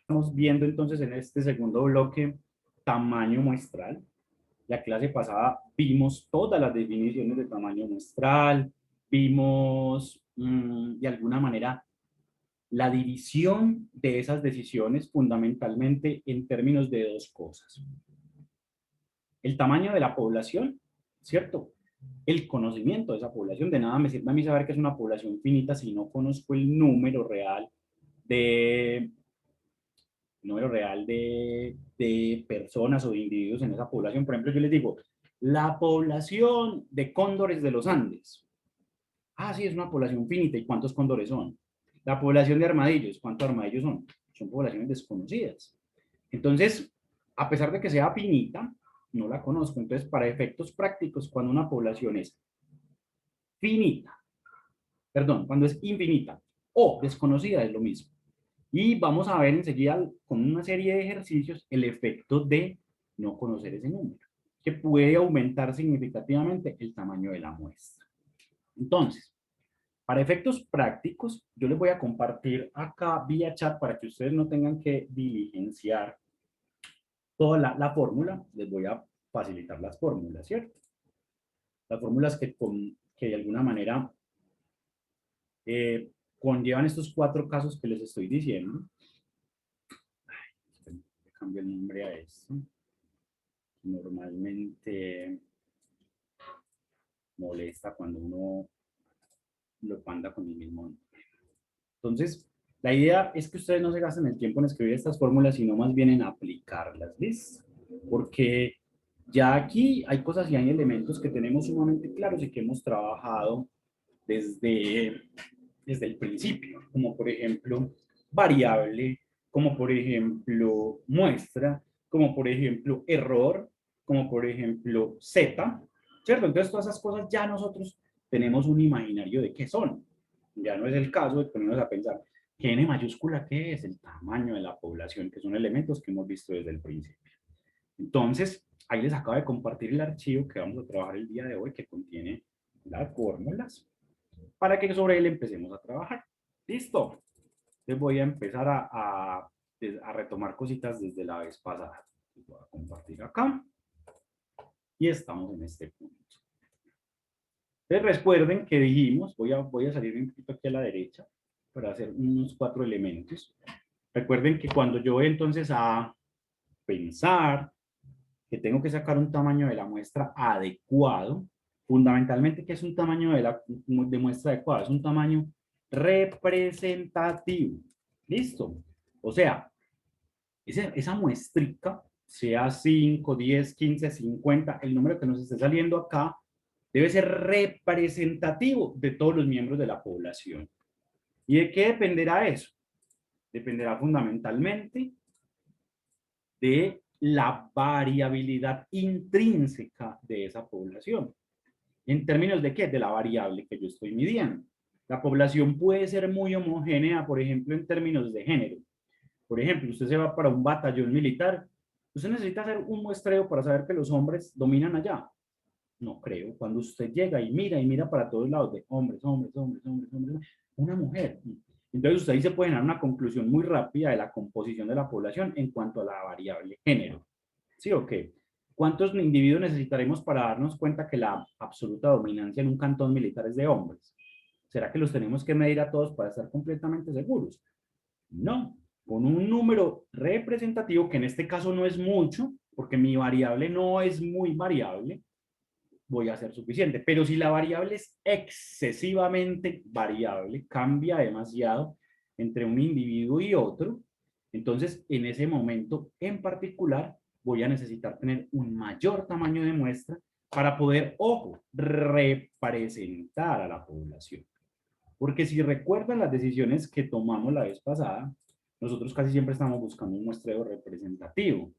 Estamos viendo entonces en este segundo bloque tamaño muestral. La clase pasada vimos todas las definiciones de tamaño muestral, vimos de alguna manera la división de esas decisiones fundamentalmente en términos de dos cosas. El tamaño de la población, ¿cierto? El conocimiento de esa población. De nada me sirve a mí saber que es una población finita si no conozco el de, número real de personas o de individuos en esa población. Por ejemplo, yo les digo, la población de cóndores de los Andes. Ah, sí, es una población finita. ¿Y cuántos cóndores son? La población de armadillos. ¿Cuántos armadillos son? Son poblaciones desconocidas. Entonces, a pesar de que sea finita, no la conozco. Entonces, para efectos prácticos, cuando una población es finita, perdón, cuando es infinita o desconocida, es lo mismo. Y vamos a ver enseguida con una serie de ejercicios el efecto de no conocer ese número, que puede aumentar significativamente el tamaño de la muestra. Entonces, para efectos prácticos, yo les voy a compartir acá vía chat para que ustedes no tengan que diligenciar toda la fórmula. Les voy a facilitar las fórmulas, ¿cierto? Las fórmulas que de alguna manera eh, conllevan estos cuatro casos que les estoy diciendo. Cambio el nombre a esto. Normalmente molesta cuando uno lo manda con el mismo nombre. Entonces, la idea es que ustedes no se gasten el tiempo en escribir estas fórmulas, sino más bien en aplicarlas, ¿ves? Porque ya aquí hay cosas y hay elementos que tenemos sumamente claros y que hemos trabajado desde, desde el principio, como por ejemplo variable, como por ejemplo muestra, como por ejemplo error, como por ejemplo z, ¿cierto? Entonces todas esas cosas ya nosotros tenemos un imaginario de qué son. Ya no es el caso de ponernos a pensar, ¿qué n mayúscula qué es? El tamaño de la población, que son elementos que hemos visto desde el principio. Entonces, ahí les acabo de compartir el archivo que vamos a trabajar el día de hoy, que contiene las fórmulas, para que sobre él empecemos a trabajar. ¿Listo? Les voy a empezar a retomar cositas desde la vez pasada. Les voy a compartir acá. Y estamos en este punto. Entonces recuerden que dijimos, voy a salir un poquito aquí a la derecha para hacer unos cuatro elementos. Recuerden que cuando yo voy entonces a pensar que tengo que sacar un tamaño de la muestra adecuado, fundamentalmente, ¿qué es un tamaño de muestra adecuado? Es un tamaño representativo. ¿Listo? O sea, esa muestrica, sea 5, 10, 15, 50, el número que nos esté saliendo acá, debe ser representativo de todos los miembros de la población. ¿Y de qué dependerá eso? Dependerá fundamentalmente de la variabilidad intrínseca de esa población. ¿En términos de qué? De la variable que yo estoy midiendo. La población puede ser muy homogénea, por ejemplo, en términos de género. Por ejemplo, usted se va para un batallón militar, usted necesita hacer un muestreo para saber que los hombres dominan allá. No creo. Cuando usted llega y mira para todos lados de hombres, hombres, hombres, hombres, hombres, una mujer. Entonces usted ahí se puede dar una conclusión muy rápida de la composición de la población en cuanto a la variable género. ¿Sí o qué? ¿Cuántos individuos necesitaremos para darnos cuenta que la absoluta dominancia en un cantón militar es de hombres? ¿Será que los tenemos que medir a todos para estar completamente seguros? No, con un número representativo, que en este caso no es mucho, porque mi variable no es muy variable, voy a ser suficiente. Pero si la variable es excesivamente variable, cambia demasiado entre un individuo y otro, entonces en ese momento en particular voy a necesitar tener un mayor tamaño de muestra para poder, ojo, representar a la población. Porque si recuerdan las decisiones que tomamos la vez pasada, nosotros casi siempre estamos buscando un muestreo representativo,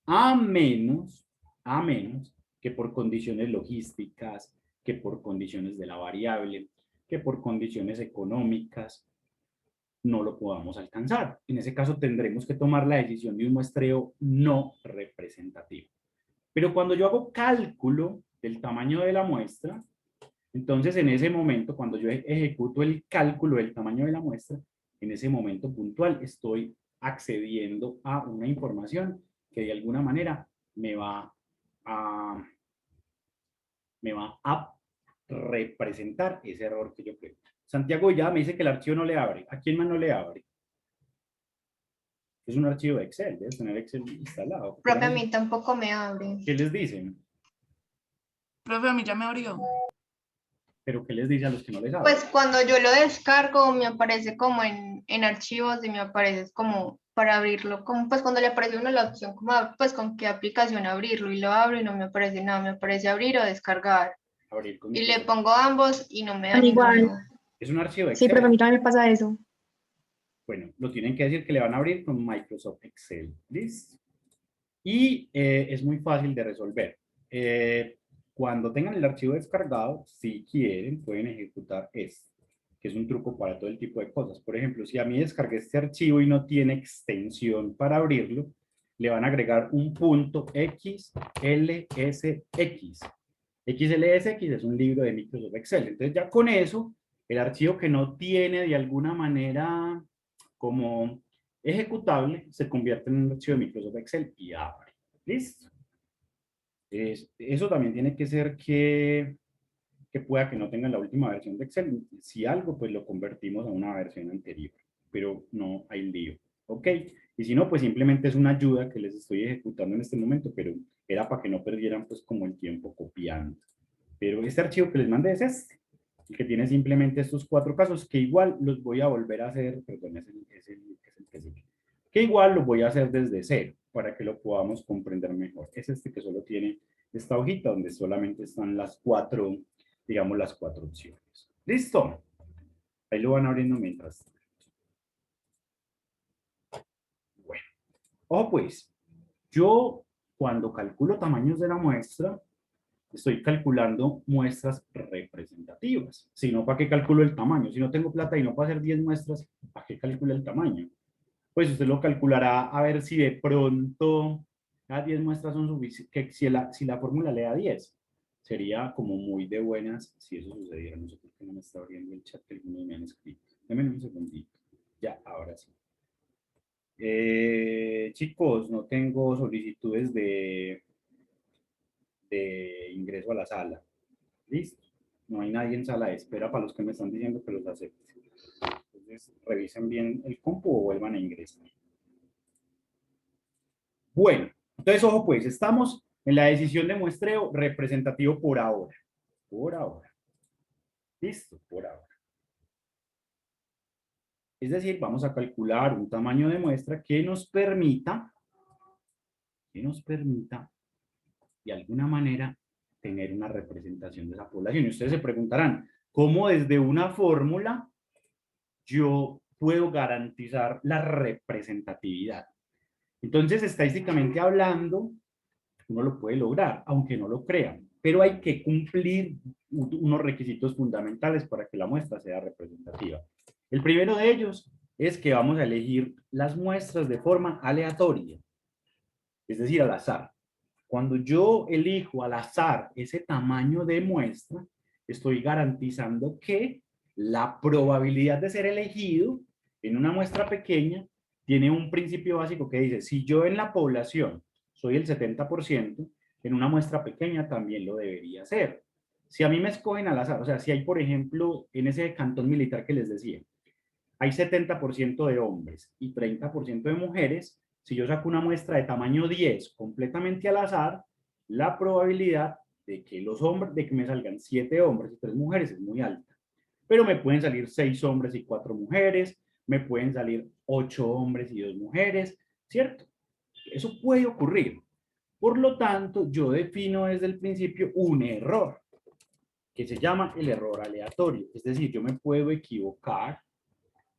a menos, a menos que por condiciones logísticas, que por condiciones de la variable, que por condiciones económicas, no lo podamos alcanzar. En ese caso tendremos que tomar la decisión de un muestreo no representativo. Pero cuando yo hago cálculo del tamaño de la muestra, entonces en ese momento, cuando yo ejecuto el cálculo del tamaño de la muestra, en ese momento puntual estoy accediendo a una información que de alguna manera a, me va a representar ese error que yo creo. Santiago ya me dice que el archivo no le abre. ¿A quién más no le abre? Es un archivo de Excel, debes tener Excel instalado. Profe, a mí tampoco me abre. ¿Qué les dicen? Profe, a mí ya me abrió. ¿Pero qué les dice a los que no les abre? Pues cuando yo lo descargo me aparece como en archivos y me aparece como para abrirlo, como pues cuando le aparece a uno la opción como pues con qué aplicación abrirlo y lo abro y no me aparece nada, me aparece abrir o descargar. Abrir con Y le Microsoft. pongo ambos y no me da Igual. ninguno. Es un archivo de Sí, Excel. pero a mí también me pasa eso. Bueno, lo tienen que decir que le van a abrir con Microsoft Excel. ¿Listo? Y es muy fácil de resolver. Cuando tengan el archivo descargado, si quieren, pueden ejecutar esto, que es un truco para todo el tipo de cosas. Por ejemplo, si a mí descargué este archivo y no tiene extensión para abrirlo, le van a agregar un punto XLSX. XLSX es un libro de Microsoft Excel. Entonces ya con eso, el archivo que no tiene de alguna manera como ejecutable se convierte en un archivo de Microsoft Excel y abre. ¿Listo? Eso también tiene que ser que pueda que no tenga la última versión de Excel. Si algo, pues lo convertimos a una versión anterior, pero no hay lío. ¿Ok? Y si no, pues simplemente es una ayuda que les estoy ejecutando en este momento, pero era para que no perdieran pues como el tiempo copiando. Pero este archivo que les mandé es este, el que tiene simplemente estos 4 casos, que igual los voy a volver a hacer, perdón, es el que sigue, que igual lo voy a hacer desde cero, para que lo podamos comprender mejor. Es este que solo tiene esta hojita, donde solamente están las 4, digamos, las 4 opciones. ¿Listo? Ahí lo van abriendo mientras. Bueno, ojo pues, yo cuando calculo tamaños de la muestra, estoy calculando muestras representativas. Si no, ¿para qué calculo el tamaño? Si no tengo plata y no puedo hacer 10 muestras, ¿para qué calculo el tamaño? Pues usted lo calculará a ver si de pronto las 10 muestras son suficientes, si la fórmula le da 10. Sería como muy de buenas si eso sucediera. No sé por qué no me está abriendo el chat que algunos me han escrito. Denme un segundito. Ya, ahora sí. Chicos, no tengo solicitudes de ingreso a la sala. ¿Listo? No hay nadie en sala de espera para los que me están diciendo que los acepte. Entonces, revisen bien el compu o vuelvan a ingresar. Bueno, entonces, ojo pues, estamos en la decisión de muestreo representativo por ahora. Por ahora. ¿Listo? Por ahora. Es decir, vamos a calcular un tamaño de muestra que nos permita, de alguna manera, tener una representación de esa población. Y ustedes se preguntarán, ¿cómo desde una fórmula yo puedo garantizar la representatividad? Entonces, estadísticamente hablando, uno lo puede lograr, aunque no lo crean, pero hay que cumplir unos requisitos fundamentales para que la muestra sea representativa. El primero de ellos es que vamos a elegir las muestras de forma aleatoria, es decir, al azar. Cuando yo elijo al azar ese tamaño de muestra, estoy garantizando que la probabilidad de ser elegido en una muestra pequeña tiene un principio básico que dice, si yo en la población soy el 70%, en una muestra pequeña también lo debería ser. Si a mí me escogen al azar, o sea, si hay, por ejemplo, en ese cantón militar que les decía, hay 70% de hombres y 30% de mujeres, si yo saco una muestra de tamaño 10 completamente al azar, la probabilidad de que los hombres, de que me salgan 7 hombres y 3 mujeres es muy alta. Pero me pueden salir 6 hombres y 4 mujeres, me pueden salir 8 hombres y 2 mujeres, ¿cierto? Eso puede ocurrir. Por lo tanto, yo defino desde el principio un error, que se llama el error aleatorio. Es decir, yo me puedo equivocar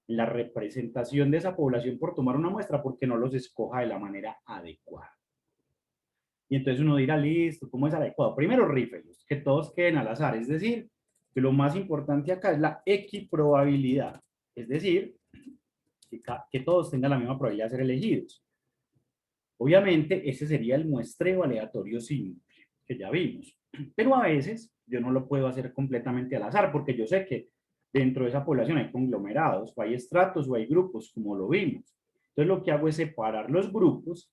la representación de esa población por tomar una muestra porque no los escoja de la manera adecuada. Y entonces uno dirá, listo, ¿cómo es adecuado? Primero, rífelos, que todos queden al azar, es decir, que lo más importante acá es la equiprobabilidad, es decir, que todos tengan la misma probabilidad de ser elegidos. Obviamente, ese sería el muestreo aleatorio simple, que ya vimos, pero a veces yo no lo puedo hacer completamente al azar, porque yo sé que dentro de esa población hay conglomerados, o hay estratos, o hay grupos, como lo vimos. Entonces lo que hago es separar los grupos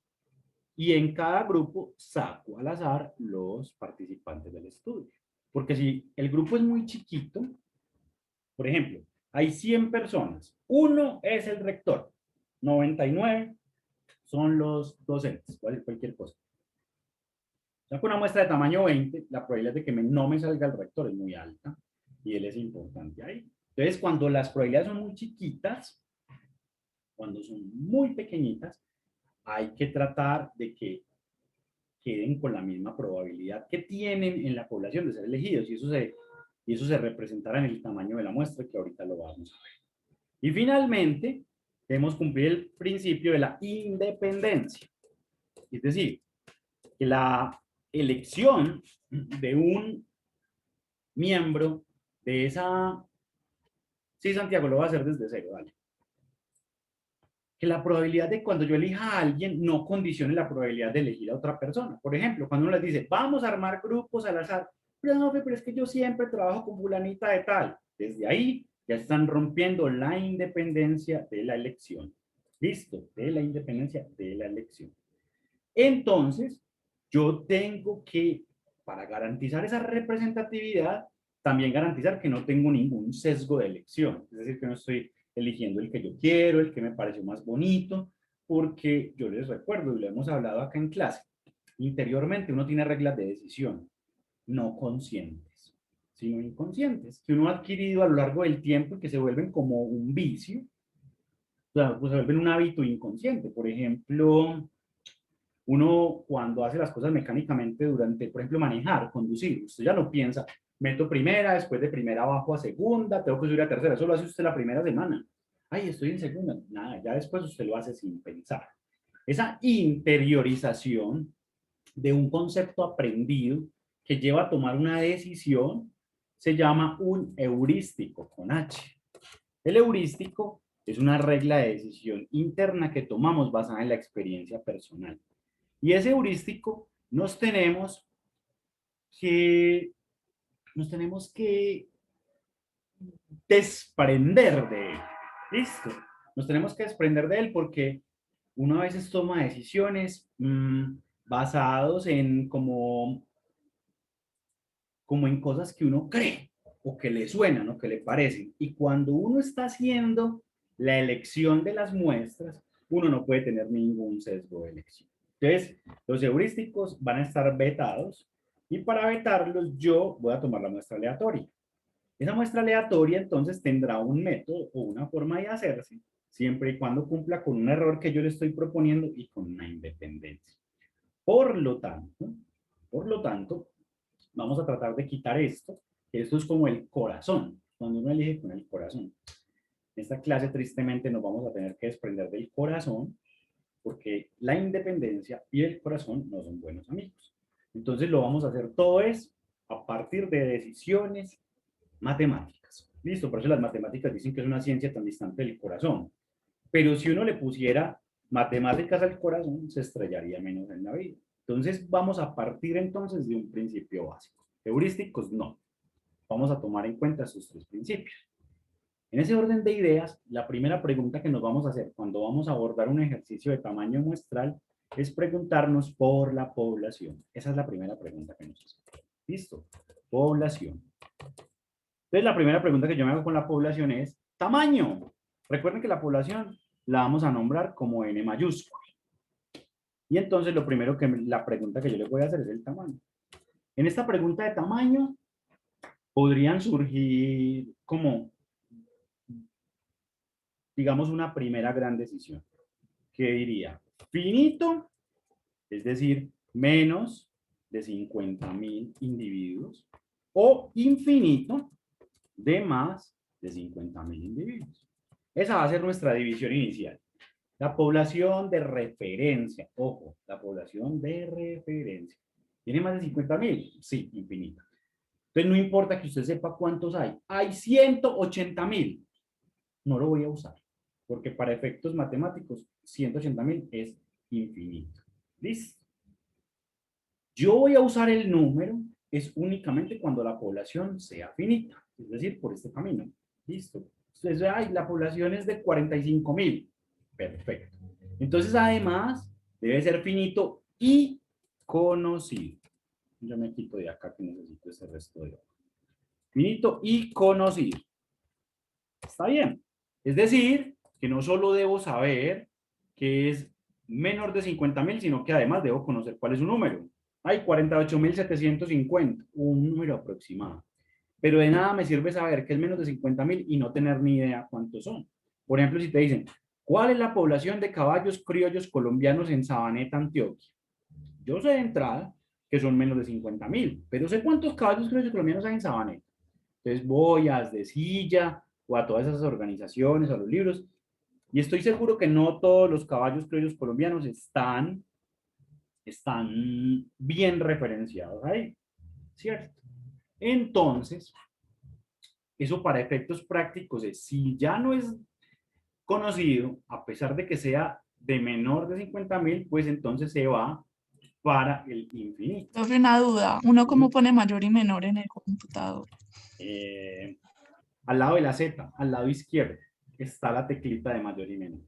y en cada grupo saco al azar los participantes del estudio. Porque si el grupo es muy chiquito, por ejemplo, hay 100 personas, uno es el rector, 99 son los docentes, cualquier cosa. Saco una muestra de tamaño 20, la probabilidad de que no me salga el rector es muy alta y él es importante ahí. Entonces, cuando las probabilidades son muy chiquitas, cuando son muy pequeñitas, hay que tratar de que queden con la misma probabilidad que tienen en la población de ser elegidos y eso se representará en el tamaño de la muestra que ahorita lo vamos a ver. Y finalmente, debemos cumplir el principio de la independencia. Es decir, que la elección de un miembro de esa... Sí, Santiago, lo va a hacer desde cero, dale. Que la probabilidad de cuando yo elija a alguien no condicione la probabilidad de elegir a otra persona. Por ejemplo, cuando uno les dice, vamos a armar grupos al azar, pero es que yo siempre trabajo con fulanita de tal. Desde ahí ya están rompiendo la independencia de la elección. ¿Listo? De la independencia de la elección. Entonces, yo tengo que, para garantizar esa representatividad, también garantizar que no tengo ningún sesgo de elección. Es decir, que no estoy eligiendo el que yo quiero, el que me pareció más bonito, porque yo les recuerdo, y lo hemos hablado acá en clase, interiormente uno tiene reglas de decisión, no conscientes, sino inconscientes, que uno ha adquirido a lo largo del tiempo y que se vuelven como un vicio, o sea, pues se vuelven un hábito inconsciente. Por ejemplo, uno cuando hace las cosas mecánicamente durante, por ejemplo, manejar, conducir, usted ya no piensa, meto primera, después de primera bajo a segunda, tengo que subir a tercera, eso lo hace usted la primera semana. Ay, estoy en segunda, nada, ya después usted lo hace sin pensar. Esa interiorización de un concepto aprendido que lleva a tomar una decisión se llama un heurístico, con H. El heurístico es una regla de decisión interna que tomamos basada en la experiencia personal. Y ese heurístico nos tenemos que desprender de él. ¿Listo? Nos tenemos que desprender de él porque uno a veces toma decisiones basados en como en cosas que uno cree o que le suenan o que le parecen. Y cuando uno está haciendo la elección de las muestras, uno no puede tener ningún sesgo de elección. Entonces, los heurísticos van a estar vetados y para vetarlos yo voy a tomar la muestra aleatoria. Esa muestra aleatoria entonces tendrá un método o una forma de hacerse siempre y cuando cumpla con un error que yo le estoy proponiendo y con una independencia. Por lo tanto, vamos a tratar de quitar esto, que esto es como el corazón, cuando uno elige con el corazón. En esta clase tristemente nos vamos a tener que desprender del corazón porque la independencia y el corazón no son buenos amigos. Entonces lo vamos a hacer todo es a partir de decisiones matemáticas. Listo, por eso las matemáticas dicen que es una ciencia tan distante del corazón. Pero si uno le pusiera matemáticas al corazón, se estrellaría menos en la vida. Entonces vamos a partir entonces de un principio básico. Heurísticos no. Vamos a tomar en cuenta esos tres principios. En ese orden de ideas, la primera pregunta que nos vamos a hacer cuando vamos a abordar un ejercicio de tamaño muestral es preguntarnos por la población. Esa es la primera pregunta que nos hacemos. ¿Listo? Población. Entonces, la primera pregunta que yo me hago con la población es tamaño. Recuerden que la población la vamos a nombrar como N mayúscula. Y entonces la pregunta que yo les voy a hacer es el tamaño. En esta pregunta de tamaño podrían surgir como, digamos, una primera gran decisión, que diría finito, es decir, menos de 50,000 individuos, o infinito, de más de 50,000 individuos. Esa va a ser nuestra división inicial. La población de referencia, ojo, la población de referencia. ¿Tiene más de 50,000? Sí, infinita. Entonces no importa que usted sepa cuántos hay. Hay 180,000. No lo voy a usar, porque para efectos matemáticos 180,000 es infinito. ¿Listo? Yo voy a usar el número es únicamente cuando la población sea finita, es decir, por este camino. ¿Listo? Entonces, ay, la población es de 45,000. Perfecto. Entonces, además, debe ser finito y conocido. Yo me quito de acá que necesito ese resto de hoja. Finito y conocido. Está bien. Es decir, que no solo debo saber que es menor de 50.000, sino que además debo conocer cuál es su número. Hay 48.750, un número aproximado. Pero de nada me sirve saber que es menos de 50.000 y no tener ni idea cuántos son. Por ejemplo, si te dicen, ¿cuál es la población de caballos criollos colombianos en Sabaneta, Antioquia? Yo sé de entrada que son menos de 50.000, pero sé cuántos caballos criollos colombianos hay en Sabaneta. Entonces voy a Asdecilla o a todas esas organizaciones, a los libros, y estoy seguro que no todos los caballos criollos colombianos están bien referenciados ahí, ¿cierto? Entonces, eso para efectos prácticos es, si ya no es conocido, a pesar de que sea de menor de 50.000, pues entonces se va para el infinito. Profe, una duda. ¿Uno cómo pone mayor y menor en el computador? Al lado de la Z, al lado izquierdo, está la teclita de mayor y menor.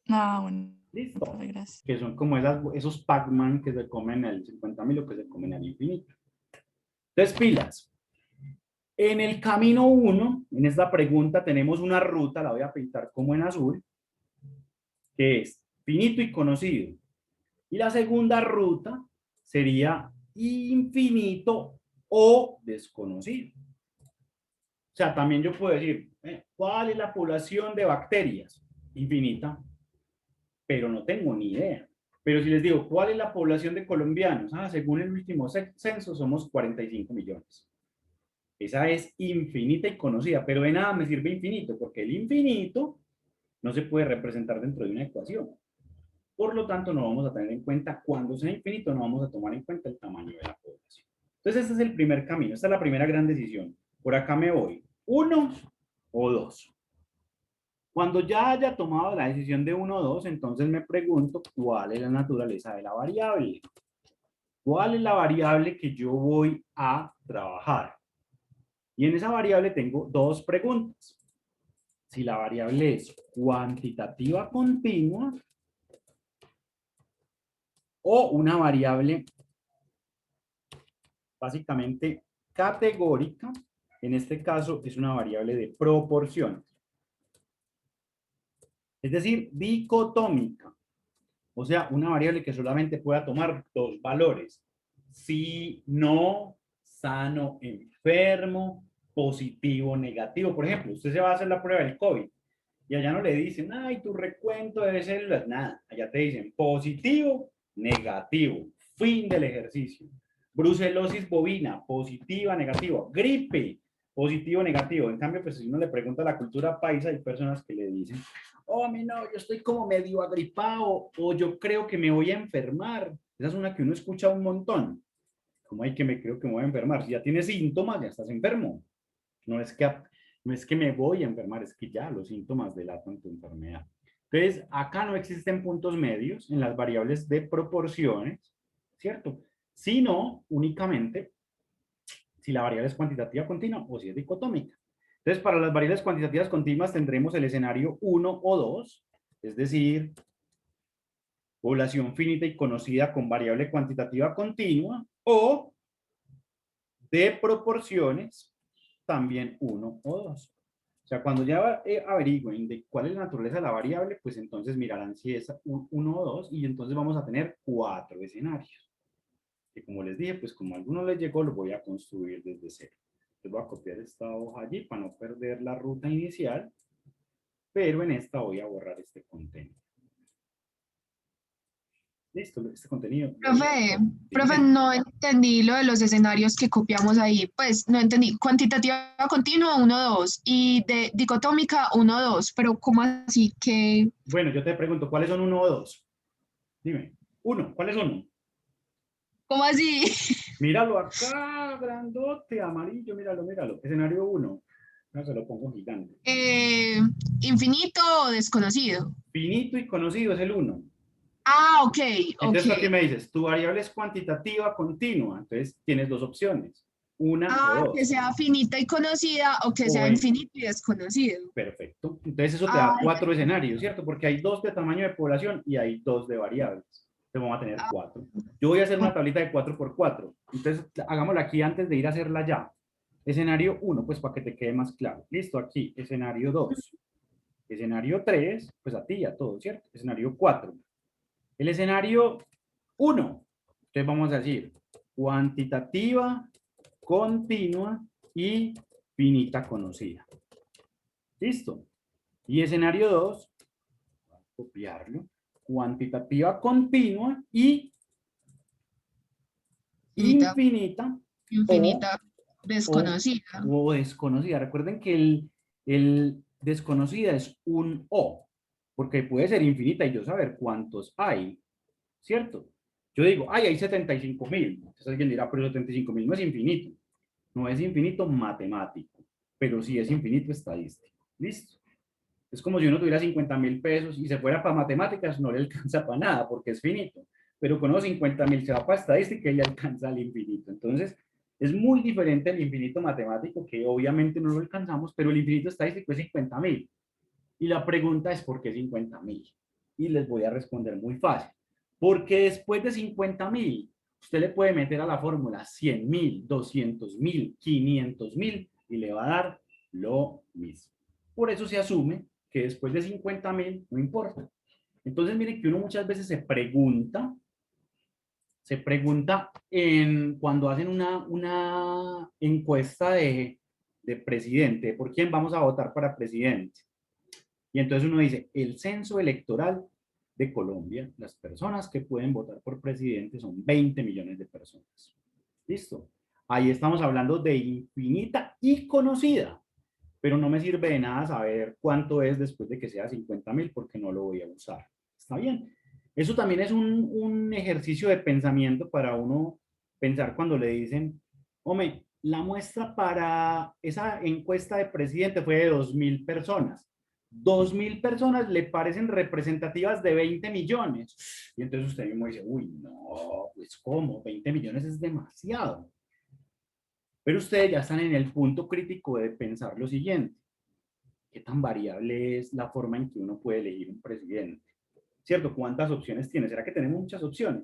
Ah, bueno. Listo. Profe, gracias. Que son como esos Pac-Man que se comen el 50.000 o que se comen al infinito. Entonces, pilas. En el camino 1, en esta pregunta tenemos una ruta, la voy a pintar como en azul, que es finito y conocido. Y la segunda ruta sería infinito o desconocido. O sea, también yo puedo decir, ¿cuál es la población de bacterias? Infinita, pero no tengo ni idea. Pero si les digo, ¿cuál es la población de colombianos? Según el último censo somos 45 millones. Esa es infinita y conocida, pero de nada me sirve infinito, porque el infinito no se puede representar dentro de una ecuación. Por lo tanto, no vamos a tener en cuenta, cuando sea infinito, no vamos a tomar en cuenta el tamaño de la población. Entonces, este es el primer camino, esta es la primera gran decisión. Por acá me voy, 1 o 2. Cuando ya haya tomado la decisión de 1 o 2, entonces me pregunto cuál es la naturaleza de la variable. ¿Cuál es la variable que yo voy a trabajar? Y en esa variable tengo dos preguntas. Si la variable es cuantitativa continua o una variable básicamente categórica, en este caso es una variable de proporciones. Es decir, dicotómica. O sea, una variable que solamente pueda tomar dos valores. Sí, no, sano, enfermo, positivo, negativo. Por ejemplo, usted se va a hacer la prueba del COVID y allá no le dicen, ay, tu recuento de células, nada. Allá te dicen positivo, negativo, fin del ejercicio. Brucelosis bovina, positiva, negativa. Gripe, positivo, negativo. En cambio, pues si uno le pregunta a la cultura paisa, hay personas que le dicen, oh, no, yo estoy como medio agripado o yo creo que me voy a enfermar. Esa es una que uno escucha un montón. ¿Cómo hay que me creo que me voy a enfermar? Si ya tienes síntomas, ya estás enfermo. No es que me voy a enfermar, es que ya los síntomas delatan tu enfermedad. Entonces, acá no existen puntos medios en las variables de proporciones, ¿cierto? Sino únicamente si la variable es cuantitativa continua o si es dicotómica. Entonces, para las variables cuantitativas continuas tendremos el escenario 1 o 2, es decir, población finita y conocida con variable cuantitativa continua, o de proporciones, también 1 o 2. O sea, cuando ya averigüen de cuál es la naturaleza de la variable, pues entonces mirarán si es 1 o 2, y entonces vamos a tener 4 escenarios. Que como les dije, pues como a algunos les llegó, lo voy a construir desde cero. Entonces voy a copiar esta hoja allí para no perder la ruta inicial, pero en esta voy a borrar este contenido. Listo, este contenido. Profe, no entendí lo de los escenarios que copiamos ahí. Pues no entendí. Cuantitativa continua 1, 2 y de dicotómica 1, 2. Pero ¿cómo así que? Bueno, yo te pregunto, ¿cuáles son 1 o 2? Dime. 1, ¿cuáles son? ¿Cómo así? Míralo acá, grandote, amarillo, míralo, míralo. Escenario 1. No, se lo pongo gigante. Infinito o desconocido. Finito y conocido es el 1. Ah, ok, Entonces, ok. ¿qué me dices? Tu variable es cuantitativa continua. Entonces, tienes dos opciones. una o dos. Que sea finita y conocida o que sea O infinito y desconocido. Perfecto. Entonces eso te da Ah, 4 escenarios, ¿cierto? Porque hay 2 de tamaño de población y hay 2 de variables. Entonces vamos a tener 4. Yo voy a hacer una tablita de 4 por 4. Entonces hagámosla aquí antes de ir a hacerla ya. Escenario 1, pues para que te quede más claro. Listo, aquí. Escenario 2. Escenario 3, pues a ti y a todos, ¿cierto? Escenario 4. El escenario 1. Entonces vamos a decir cuantitativa, continua y finita conocida. Listo. Y escenario 2, copiarlo, cuantitativa continua y Infinita, infinita infinita, o, desconocida. o desconocida. Recuerden que el desconocida es un O, porque puede ser infinita y yo saber cuántos hay, ¿cierto? Yo digo, ay, hay 75.000. Entonces alguien dirá, pero 75.000 no es infinito. No es infinito matemático, pero sí es infinito estadístico. ¿Listo? Es como si uno tuviera 50.000 pesos y se fuera para matemáticas, no le alcanza para nada porque es finito. Pero con los 50.000 se va para estadística y le alcanza al infinito. Entonces, es muy diferente el infinito matemático, que obviamente no lo alcanzamos, pero el infinito estadístico es 50.000. Y la pregunta es, ¿por qué 50.000? Y les voy a responder muy fácil. Porque después de 50.000, usted le puede meter a la fórmula 100.000, 200.000, 500.000 y le va a dar lo mismo. Por eso se asume que después de 50.000 no importa. Entonces, miren que uno muchas veces se pregunta cuando hacen una encuesta de presidente, ¿por quién vamos a votar para presidente? Y entonces uno dice, el censo electoral de Colombia, las personas que pueden votar por presidente son 20 millones de personas. ¿Listo? Ahí estamos hablando de infinita y conocida, pero no me sirve de nada saber cuánto es después de que sea 50.000 porque no lo voy a usar. ¿Está bien? Eso también es un ejercicio de pensamiento para uno pensar cuando le dicen, hombre, la muestra para esa encuesta de presidente fue de 2.000 personas. 2.000 personas le parecen representativas de 20 millones. Y entonces usted mismo dice, uy, no, pues ¿cómo? 20 millones es demasiado. Pero ustedes ya están en el punto crítico de pensar lo siguiente. ¿Qué tan variable es la forma en que uno puede elegir un presidente? ¿Cierto? ¿Cuántas opciones tiene? ¿Será que tenemos muchas opciones?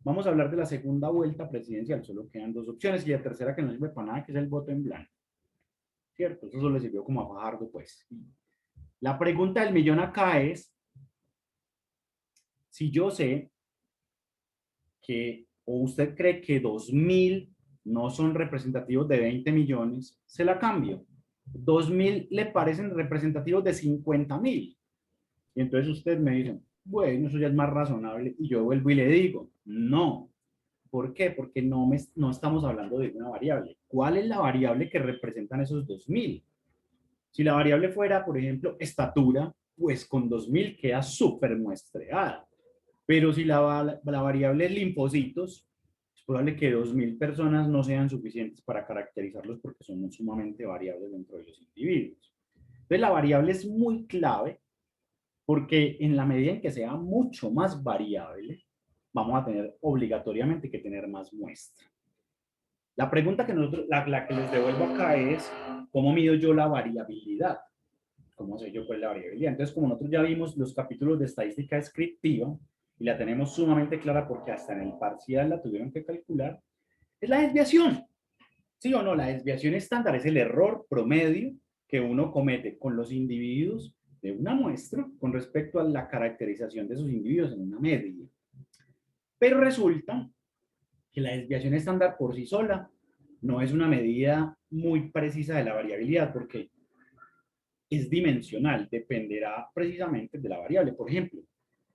Vamos a hablar de la segunda vuelta presidencial. Solo quedan 2 opciones y la tercera que no sirve para nada, que es el voto en blanco. ¿Cierto? Eso solo le sirvió como a Fajardo, pues. La pregunta del millón acá es, si yo sé que, o usted cree que 2.000 no son representativos de 20 millones, se la cambio. 2.000 le parecen representativos de 50.000. Y entonces usted me dice, bueno, eso ya es más razonable. Y yo vuelvo y le digo, no. ¿Por qué? Porque no estamos hablando de una variable. ¿Cuál es la variable que representan esos 2.000? Si la variable fuera, por ejemplo, estatura, pues con 2.000 queda súper muestreada. Pero si la variable es linfocitos, es probable que 2.000 personas no sean suficientes para caracterizarlos porque son sumamente variables dentro de los individuos. Entonces la variable es muy clave porque en la medida en que sea mucho más variable, vamos a tener obligatoriamente que tener más muestra. La pregunta que la que les devuelvo acá es, ¿cómo mido yo la variabilidad? ¿Cómo sé yo cuál es la variabilidad? Entonces, como nosotros ya vimos los capítulos de estadística descriptiva, y la tenemos sumamente clara porque hasta en el parcial la tuvieron que calcular, es la desviación. ¿Sí o no? La desviación estándar es el error promedio que uno comete con los individuos de una muestra con respecto a la caracterización de esos individuos en una media. Pero resulta que la desviación estándar por sí sola no es una medida muy precisa de la variabilidad porque es dimensional, dependerá precisamente de la variable. Por ejemplo,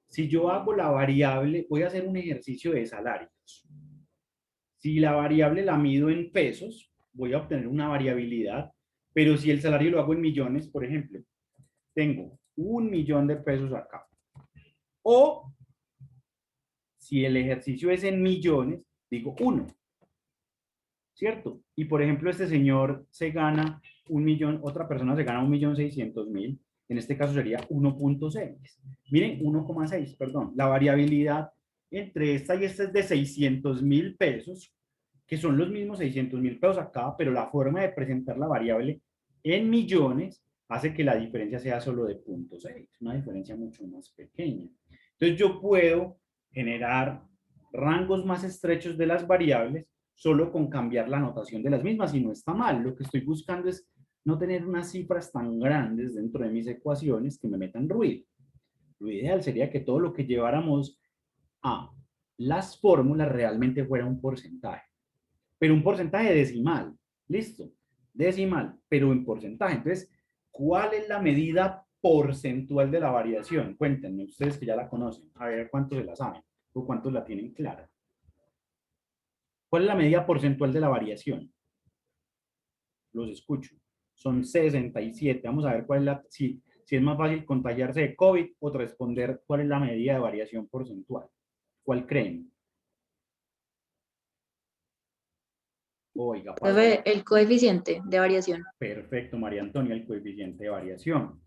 si yo hago la variable, voy a hacer un ejercicio de salarios. Si la variable la mido en pesos, voy a obtener una variabilidad, pero si el salario lo hago en millones, por ejemplo, tengo 1.000.000 de pesos acá. O si el ejercicio es en millones, digo 1. ¿Cierto? Y por ejemplo, este señor se gana 1.000.000, otra persona se gana 1.600.000, en este caso sería 1.6. Miren, 1,6, perdón. La variabilidad entre esta y esta es de 600.000 pesos, que son los mismos 600.000 pesos acá, pero la forma de presentar la variable en millones hace que la diferencia sea solo de 0.6, una diferencia mucho más pequeña. Entonces yo puedo generar rangos más estrechos de las variables solo con cambiar la notación de las mismas y no está mal. Lo que estoy buscando es no tener unas cifras tan grandes dentro de mis ecuaciones que me metan ruido. Lo ideal sería que todo lo que lleváramos a las fórmulas realmente fuera un porcentaje, pero un porcentaje decimal, listo, decimal, pero en porcentaje. Entonces, ¿cuál es la medida porcentual de la variación? Cuéntenme, ustedes que ya la conocen, a ver cuántos se la saben o cuántos la tienen clara. ¿Cuál es la medida porcentual de la variación? Los escucho. Son 67. Vamos a ver cuál es la, si es más fácil contagiarse de COVID o responder cuál es la medida de variación porcentual. ¿Cuál creen? Oiga, El coeficiente de variación. perfecto, María Antonia, el coeficiente de variación.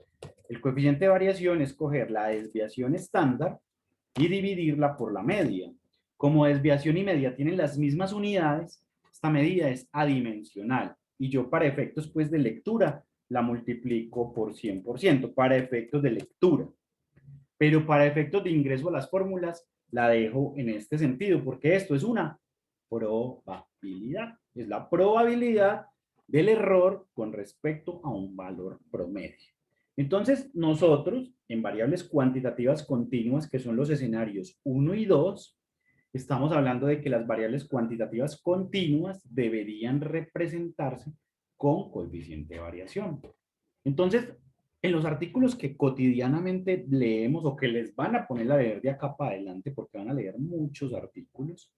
El coeficiente de variación es coger la desviación estándar y dividirla por la media. Como desviación y media tienen las mismas unidades, esta medida es adimensional y yo para efectos pues de lectura la multiplico por 100%, para efectos de lectura. Pero para efectos de ingreso a las fórmulas la dejo en este sentido, porque esto es una probabilidad. Es la probabilidad del error con respecto a un valor promedio. Entonces, nosotros, en variables cuantitativas continuas, que son los escenarios 1 y 2, estamos hablando de que las variables cuantitativas continuas deberían representarse con coeficiente de variación. Entonces, en los artículos que cotidianamente leemos o que les van a poner a leer de acá para adelante, porque van a leer muchos artículos,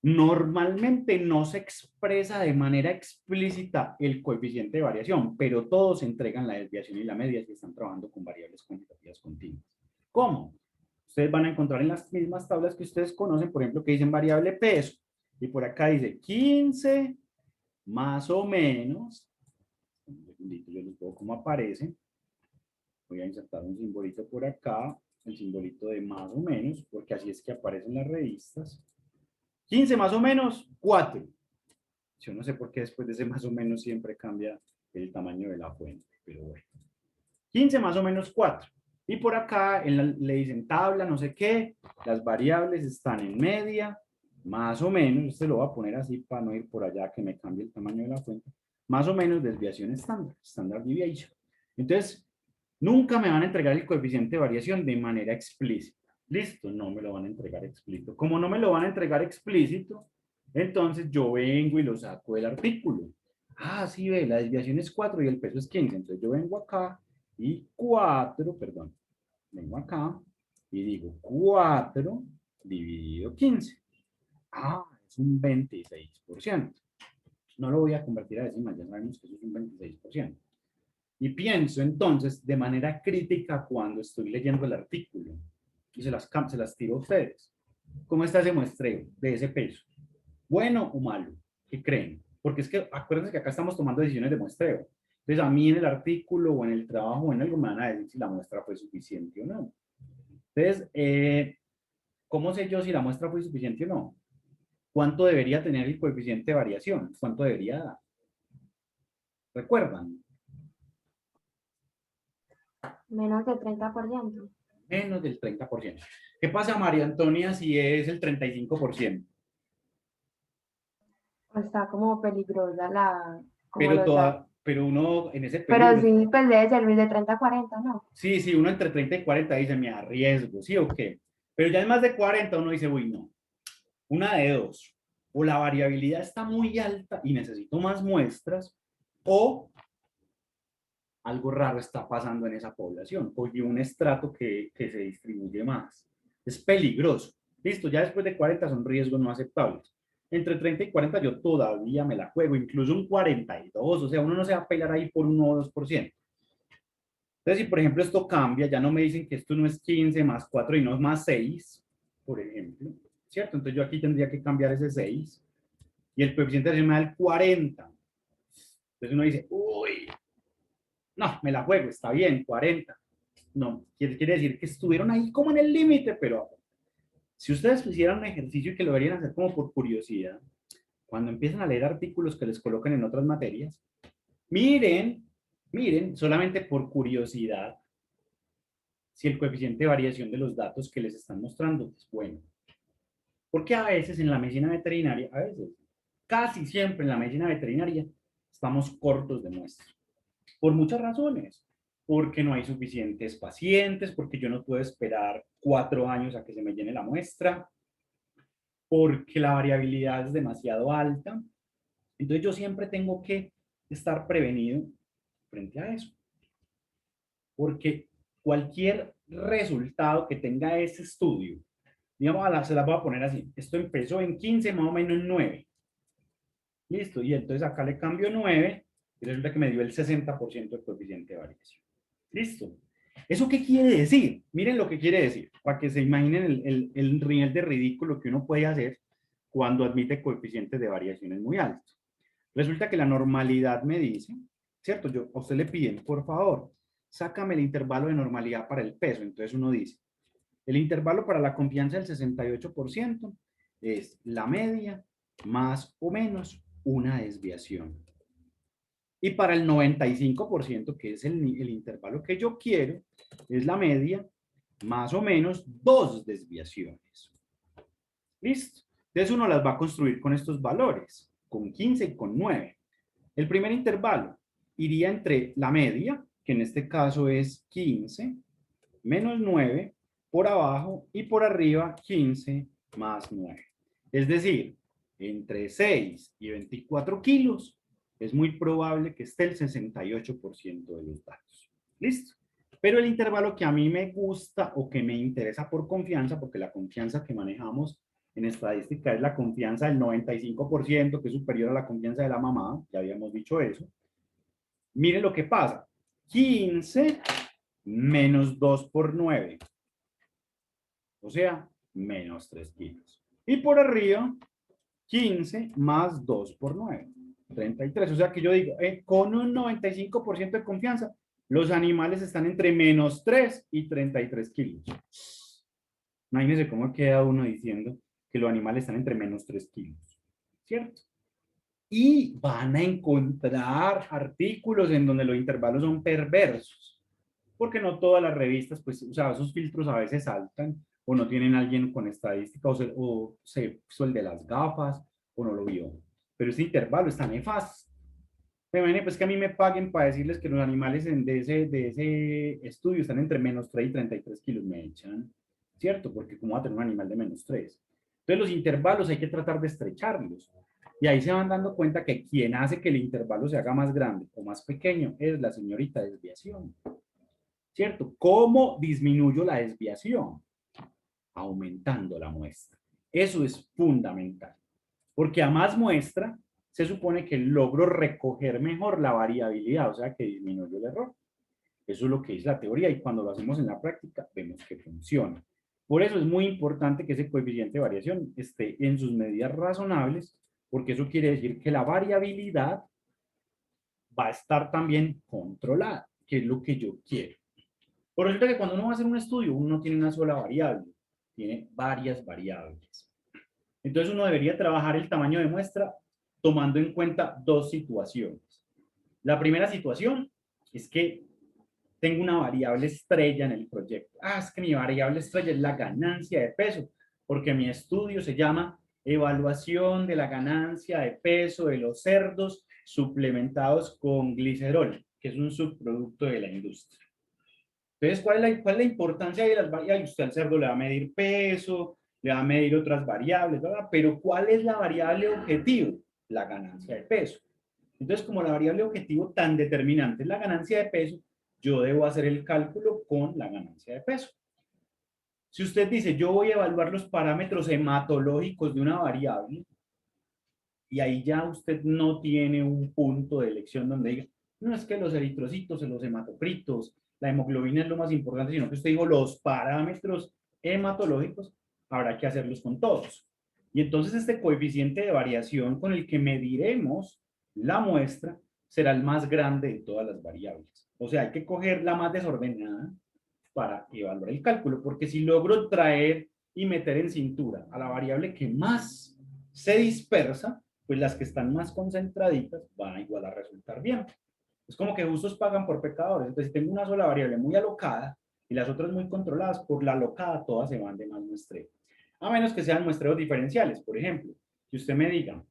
normalmente no se expresa de manera explícita el coeficiente de variación, pero todos entregan la desviación y la media si están trabajando con variables cuantitativas continuas. ¿Cómo? Ustedes van a encontrar en las mismas tablas que ustedes conocen, por ejemplo, que dicen variable peso, y por acá dice 15 más o menos, un segundito, yo les pongo cómo aparece, voy a insertar un simbolito por acá, el simbolito de más o menos, porque así es que aparecen las revistas. 15 más o menos, 4. Yo no sé por qué después de ese más o menos siempre cambia el tamaño de la fuente, pero bueno. 15 más o menos 4. Y por acá le dicen tabla, no sé qué, las variables están en media, más o menos, este lo voy a poner así para no ir por allá que me cambie el tamaño de la fuente, más o menos desviación estándar, standard deviation. Entonces, nunca me van a entregar el coeficiente de variación de manera explícita. Listo, no me lo van a entregar explícito. Como no me lo van a entregar explícito, entonces yo vengo y lo saco del artículo. Ah, sí, ve, la desviación es 4 y el peso es 15. Entonces yo vengo acá y 4, perdón, vengo acá y digo 4 dividido 15. Ah, es un 26%. No lo voy a convertir a decimal, ya sabemos que eso es un 26%. Y pienso entonces de manera crítica cuando estoy leyendo el artículo y se las tiro a ustedes. ¿Cómo está ese muestreo de ese peso? ¿Bueno o malo? ¿Qué creen? Porque es que acuérdense que acá estamos tomando decisiones de muestreo. Entonces a mí en el artículo o en el trabajo o en algo me van a decir si la muestra fue suficiente o no. Entonces, ¿cómo sé yo si la muestra fue suficiente o no? ¿Cuánto debería tener el coeficiente de variación? ¿Cuánto debería dar? ¿Recuerdan? Menos del 30%. Menos del 30%. ¿Qué pasa, María Antonia, si es el 35%? Está como peligrosa Pero uno en ese Pero peligro. sí, pues debe servir de 30 a 40, ¿no? Sí, sí, uno entre 30 y 40 dice, me arriesgo, ¿sí o qué? Pero ya es más de 40 uno dice, uy, no. Una de dos. O la variabilidad está muy alta y necesito más muestras, o algo raro está pasando en esa población, o un estrato que se distribuye más. Es peligroso. Listo, ya después de 40 son riesgos no aceptables. Entre 30 y 40 yo todavía me la juego, incluso un 42, o sea, uno no se va a pelear ahí por 1 o 2%. Entonces, si por ejemplo esto cambia, ya no me dicen que esto no es 15 más 4 y no es más 6, por ejemplo, ¿cierto? Entonces yo aquí tendría que cambiar ese 6 y el coeficiente de me da el 40. Entonces uno dice, uy, no, me la juego, está bien, 40. No, quiere decir que estuvieron ahí como en el límite, pero Si ustedes hicieran un ejercicio y que lo deberían hacer como por curiosidad, cuando empiezan a leer artículos que les colocan en otras materias, miren, solamente por curiosidad, si el coeficiente de variación de los datos que les están mostrando es bueno. Porque a veces en la medicina veterinaria, casi siempre en la medicina veterinaria, estamos cortos de muestras. Por muchas razones. Porque no hay suficientes pacientes, porque yo no puedo esperar 4 años a que se me llene la muestra, porque la variabilidad es demasiado alta. Entonces yo siempre tengo que estar prevenido frente a eso. Porque cualquier resultado que tenga ese estudio, digamos, se las voy a poner así. Esto empezó en 15, más o menos 9. Listo, y entonces acá le cambio 9 y resulta que me dio el 60% de coeficiente de variación. Listo. ¿Eso qué quiere decir? Miren lo que quiere decir, para que se imaginen el nivel de ridículo que uno puede hacer cuando admite coeficientes de variaciones muy altos. Resulta que la normalidad me dice, ¿cierto? A usted le piden, por favor, sácame el intervalo de normalidad para el peso. Entonces uno dice, el intervalo para la confianza del 68% es la media más o menos una desviación. Y para el 95%, que es el intervalo que yo quiero, es la media más o menos 2 desviaciones. ¿Listo? Entonces uno las va a construir con estos valores, con 15 y con 9. El primer intervalo iría entre la media, que en este caso es 15, menos 9, por abajo, y por arriba 15 más 9. Es decir, entre 6 y 24 kilos, es muy probable que esté el 68% de los datos. ¿Listo? Pero el intervalo que a mí me gusta o que me interesa por confianza, porque la confianza que manejamos en estadística es la confianza del 95%, que es superior a la confianza de la mamá, ya habíamos dicho eso. Miren lo que pasa. 15 menos 2 por 9. O sea, menos 3 kilos. Y por arriba, 15 más 2 por 9. 33. O sea que yo digo, con un 95% de confianza, los animales están entre menos 3 y 33 kilos. Imagínense cómo queda uno diciendo que los animales están entre menos 3 kilos. ¿Cierto? Y van a encontrar artículos en donde los intervalos son perversos. Porque no todas las revistas, pues, o sea, esos filtros a veces saltan, o no tienen alguien con estadística, o se puso el de las gafas, o no lo vio. Pero ese intervalo está nefasto. Pues que a mí me paguen para decirles que los animales de ese estudio están entre menos 3 y 33 kilos, me echan, ¿cierto? Porque ¿cómo va a tener un animal de menos 3? Entonces los intervalos hay que tratar de estrecharlos. Y ahí se van dando cuenta que quien hace que el intervalo se haga más grande o más pequeño es la señorita desviación. ¿Cierto? ¿Cómo disminuyo la desviación? Aumentando la muestra. Eso es fundamental. Porque a más muestra, se supone que logro recoger mejor la variabilidad, o sea que disminuyo el error. Eso es lo que dice la teoría y cuando lo hacemos en la práctica vemos que funciona. Por eso es muy importante que ese coeficiente de variación esté en sus medidas razonables, porque eso quiere decir que la variabilidad va a estar también controlada, que es lo que yo quiero. Por resulta que cuando uno va a hacer un estudio, uno no tiene una sola variable, tiene varias variables. Entonces uno debería trabajar el tamaño de muestra tomando en cuenta dos situaciones. La primera situación es que tengo una variable estrella en el proyecto. Es que mi variable estrella es la ganancia de peso, porque mi estudio se llama Evaluación de la ganancia de peso de los cerdos suplementados con glicerol, que es un subproducto de la industria. Entonces, ¿cuál es la importancia de las variables? Usted al cerdo le va a medir peso, le va a medir otras variables, ¿verdad? Pero ¿cuál es la variable objetivo? La ganancia de peso. Entonces, como la variable objetivo tan determinante es la ganancia de peso, yo debo hacer el cálculo con la ganancia de peso. Si usted dice, yo voy a evaluar los parámetros hematológicos de una variable, y ahí ya usted no tiene un punto de elección donde diga, no es que los eritrocitos, los hematocritos, la hemoglobina es lo más importante, sino que usted dijo, los parámetros hematológicos habrá que hacerlos con todos. Y entonces este coeficiente de variación con el que mediremos la muestra será el más grande de todas las variables. O sea, hay que coger la más desordenada para evaluar el cálculo, porque si logro traer y meter en cintura a la variable que más se dispersa, pues las que están más concentraditas van a igual a resultar bien. Es como que justos pagan por pecadores. Entonces, si tengo una sola variable muy alocada y las otras muy controladas, por la alocada todas se van de más muestreo. A menos que sean muestreos diferenciales. Por ejemplo, si usted me diga,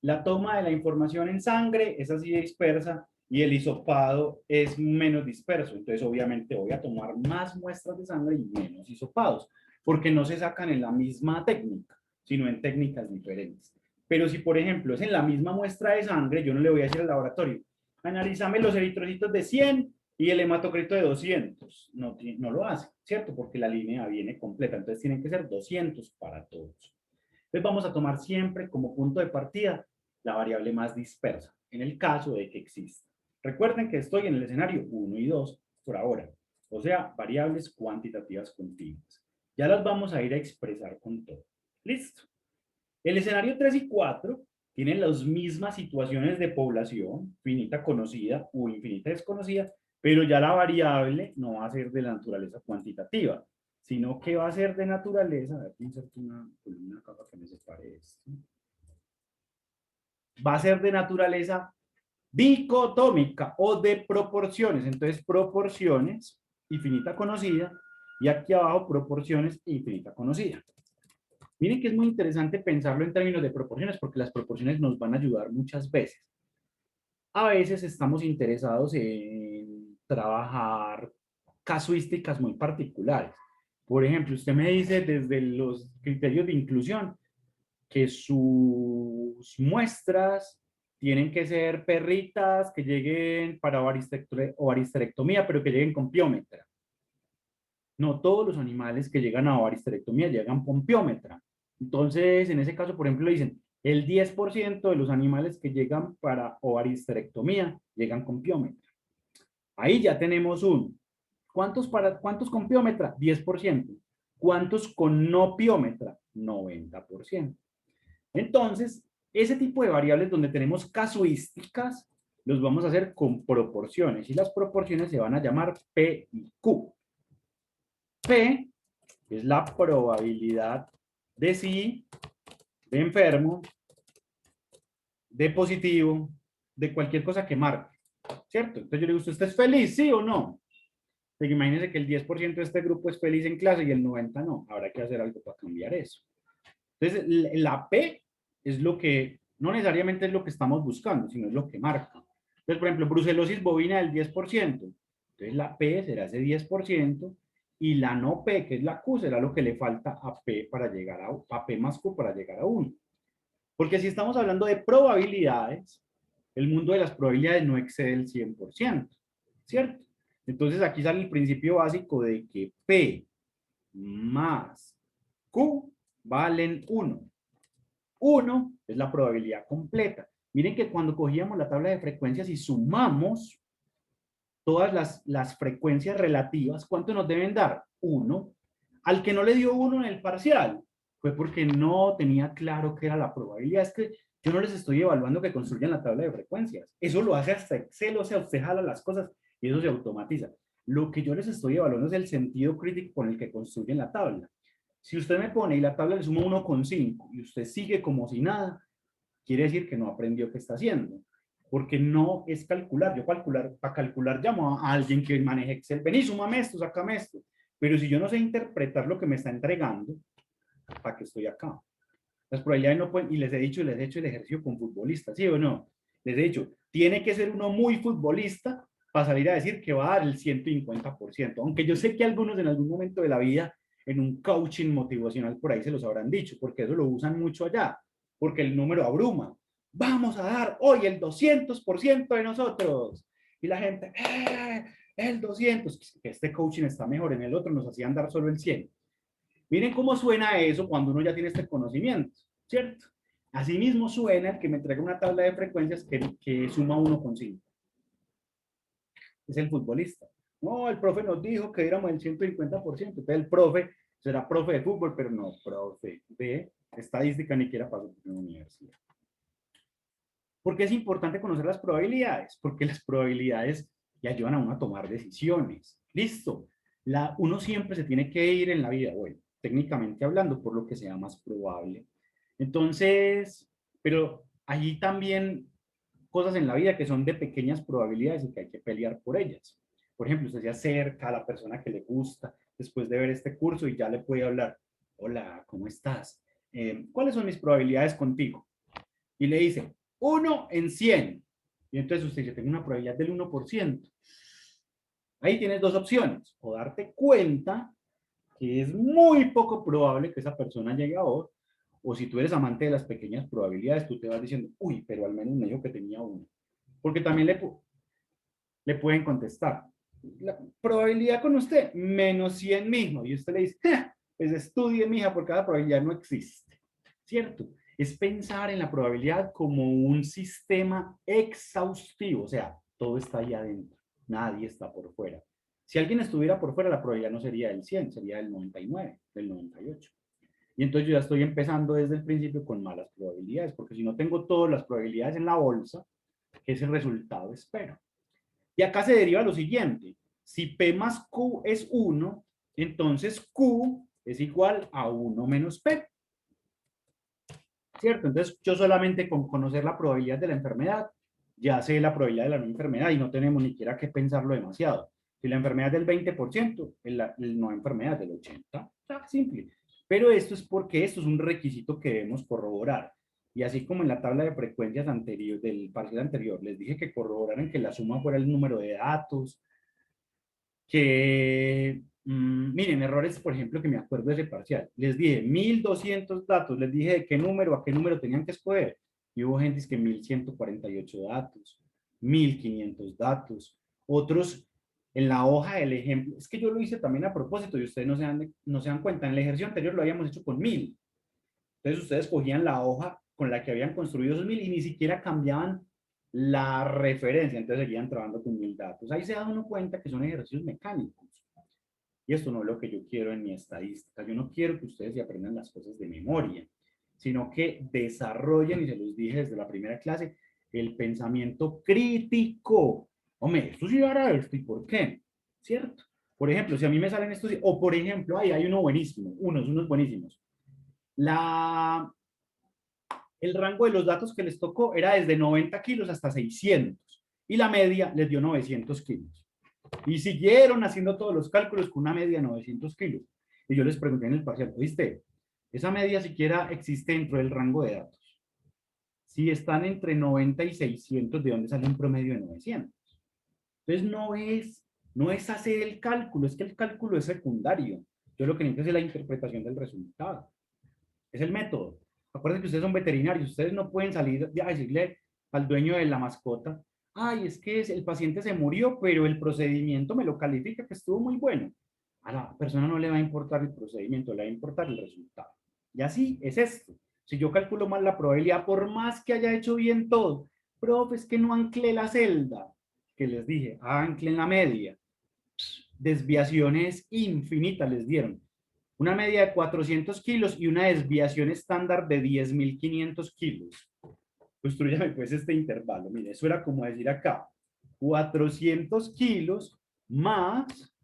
la toma de la información en sangre es así dispersa y el hisopado es menos disperso. Entonces, obviamente, voy a tomar más muestras de sangre y menos hisopados, porque no se sacan en la misma técnica, sino en técnicas diferentes. Pero si, por ejemplo, es en la misma muestra de sangre, yo no le voy a decir al laboratorio, analízame los eritrocitos de 100 y el hematocrito de 200. No, no lo hace, ¿cierto? Porque la línea viene completa. Entonces, tienen que ser 200 para todos. Entonces, vamos a tomar siempre como punto de partida la variable más dispersa, en el caso de que exista. Recuerden que estoy en el escenario 1 y 2 por ahora, o sea, variables cuantitativas continuas. Ya las vamos a ir a expresar con todo. ¿Listo? El escenario 3 y 4 tienen las mismas situaciones de población, finita conocida o infinita desconocida, pero ya la variable no va a ser de la naturaleza cuantitativa, sino que va a ser de naturaleza, a ver, inserto una columna acá para que me separe esto. Va a ser de naturaleza dicotómica o de proporciones. Entonces, proporciones, infinita conocida, y aquí abajo proporciones, infinita conocida. Miren que es muy interesante pensarlo en términos de proporciones, porque las proporciones nos van a ayudar muchas veces. A veces estamos interesados en trabajar casuísticas muy particulares. Por ejemplo, usted me dice desde los criterios de inclusión que sus muestras tienen que ser perritas que lleguen para ovaristerectomía, pero que lleguen con piómetra. No todos los animales que llegan a ovaristerectomía llegan con piómetra. Entonces, en ese caso, por ejemplo, dicen, el 10% de los animales que llegan para ovaristerectomía llegan con piómetra. Ahí ya tenemos un. ¿Cuántos con piómetra? 10%. ¿Cuántos con no piómetra? 90%. Entonces, ese tipo de variables donde tenemos casuísticas, los vamos a hacer con proporciones. Y las proporciones se van a llamar P y Q. P es la probabilidad de sí, de enfermo, de positivo, de cualquier cosa que marque, ¿cierto? Entonces yo le digo, ¿usted es feliz, sí o no? Porque imagínense que el 10% de este grupo es feliz en clase y el 90% no. Habrá que hacer algo para cambiar eso. Entonces, la P es lo que, no necesariamente es lo que estamos buscando, sino es lo que marca. Entonces, por ejemplo, brucelosis bovina del 10%. Entonces, la P será ese 10%. Y la no P, que es la Q, será lo que le falta a P para llegar a P más Q para llegar a 1. Porque si estamos hablando de probabilidades, el mundo de las probabilidades no excede el 100%, ¿cierto? Entonces aquí sale el principio básico de que P más Q valen 1. 1 es la probabilidad completa. Miren que cuando cogíamos la tabla de frecuencias y sumamos todas las frecuencias relativas, ¿cuánto nos deben dar? 1. Al que no le dio 1 en el parcial, fue porque no tenía claro qué era la probabilidad. Es que yo no les estoy evaluando que construyan la tabla de frecuencias. Eso lo hace hasta Excel, o sea, usted jala las cosas y eso se automatiza. Lo que yo les estoy evaluando es el sentido crítico con el que construyen la tabla. Si usted me pone y la tabla le suma 1,5 y usted sigue como si nada, quiere decir que no aprendió qué está haciendo. Porque no es calcular. Yo para calcular llamo a alguien que maneje Excel. Vení, súmame esto, sácame esto. Pero si yo no sé interpretar lo que me está entregando, ¿para qué estoy acá? Las probabilidades no pueden, y les he dicho y les he hecho el ejercicio con futbolistas, ¿sí o no? Les he dicho, tiene que ser uno muy futbolista para salir a decir que va a dar el 150%. Aunque yo sé que algunos en algún momento de la vida, en un coaching motivacional por ahí se los habrán dicho, porque eso lo usan mucho allá, porque el número abruma. Vamos a dar hoy el 200% de nosotros. Y la gente, el 200%. Este coaching está mejor, en el otro nos hacían dar solo el 100%. Miren cómo suena eso cuando uno ya tiene este conocimiento, ¿cierto? Asimismo suena el que me entrega una tabla de frecuencias que suma 1,5. Es el futbolista. No, el profe nos dijo que éramos el 150%. Entonces el profe será profe de fútbol, pero no profe de estadística, ni siquiera pasó por una universidad. ¿Por qué es importante conocer las probabilidades? Porque las probabilidades le ayudan a uno a tomar decisiones. Listo. Uno siempre se tiene que ir en la vida, bueno, técnicamente hablando, por lo que sea más probable. Entonces, pero hay también cosas en la vida que son de pequeñas probabilidades y que hay que pelear por ellas. Por ejemplo, usted se acerca a la persona que le gusta después de ver este curso y ya le puede hablar, hola, ¿cómo estás? ¿Cuáles son mis probabilidades contigo? Y le dice, 1 en 100. Y entonces usted dice, tengo una probabilidad del 1%. Ahí tienes dos opciones, o darte cuenta que es muy poco probable que esa persona llegue a vos, o si tú eres amante de las pequeñas probabilidades, tú te vas diciendo, uy, pero al menos me dijo que tenía uno. Porque también le pueden contestar, la probabilidad con usted, menos 100 mismo. Y usted le dice, pues estudie, mija, porque cada probabilidad no existe. ¿Cierto? Es pensar en la probabilidad como un sistema exhaustivo, o sea, todo está ahí adentro, nadie está por fuera. Si alguien estuviera por fuera, la probabilidad no sería del 100, sería del 99, del 98. Y entonces yo ya estoy empezando desde el principio con malas probabilidades, porque si no tengo todas las probabilidades en la bolsa, ese resultado espero. Y acá se deriva lo siguiente, si P más Q es 1, entonces Q es igual a 1 menos P. ¿Cierto? Entonces yo solamente con conocer la probabilidad de la enfermedad, ya sé la probabilidad de la no enfermedad y no tenemos ni siquiera que pensarlo demasiado. Si la enfermedad es del 20%, el no enfermedad del 80%. Está simple. Pero esto es porque esto es un requisito que debemos corroborar. Y así como en la tabla de frecuencias anterior, del parcial anterior, les dije que corroboraran que la suma fuera el número de datos, que, miren, errores, por ejemplo, que me acuerdo de ese parcial. Les dije 1200 datos, les dije de qué número a qué número tenían que escoger. Y hubo gente que 1148 datos, 1500 datos, otros en la hoja del ejemplo. Es que yo lo hice también a propósito y ustedes no se dan cuenta. En el ejercicio anterior lo habíamos hecho con 1000. Entonces ustedes cogían la hoja con la que habían construido esos 1000 y ni siquiera cambiaban la referencia, entonces seguían trabajando con 1000 datos. Ahí se da uno cuenta que son ejercicios mecánicos. Y esto no es lo que yo quiero en mi estadística. Yo no quiero que ustedes se aprendan las cosas de memoria, sino que desarrollen, y se los dije desde la primera clase, el pensamiento crítico. Hombre, esto sí hará esto, ¿y por qué? ¿Cierto? Por ejemplo, si a mí me salen estos, o por ejemplo, hay uno buenísimo, unos buenísimos. El rango de los datos que les tocó era desde 90 kilos hasta 600 y la media les dio 900 kilos. Y siguieron haciendo todos los cálculos con una media de 900 kilos. Y yo les pregunté en el parcial, ¿viste? Esa media siquiera existe dentro del rango de datos. Si están entre 90 y 600, ¿de dónde sale un promedio de 900? Entonces no es hacer el cálculo, es que el cálculo es secundario. Yo lo que necesito es la interpretación del resultado. Es el método. Acuérdense que ustedes son veterinarios, ustedes no pueden salir a decirle al dueño de la mascota, ay, es que el paciente se murió, pero el procedimiento me lo califica que estuvo muy bueno. A la persona no le va a importar el procedimiento, le va a importar el resultado. Y así es esto. Si yo calculo mal la probabilidad, por más que haya hecho bien todo, profe, es que no anclé la celda, que les dije, anclen la media. Desviaciones infinitas les dieron. Una media de 400 kilos y una desviación estándar de 10.500 kilos. Construyame pues este intervalo. Mire, eso era como decir acá, 400 kilos más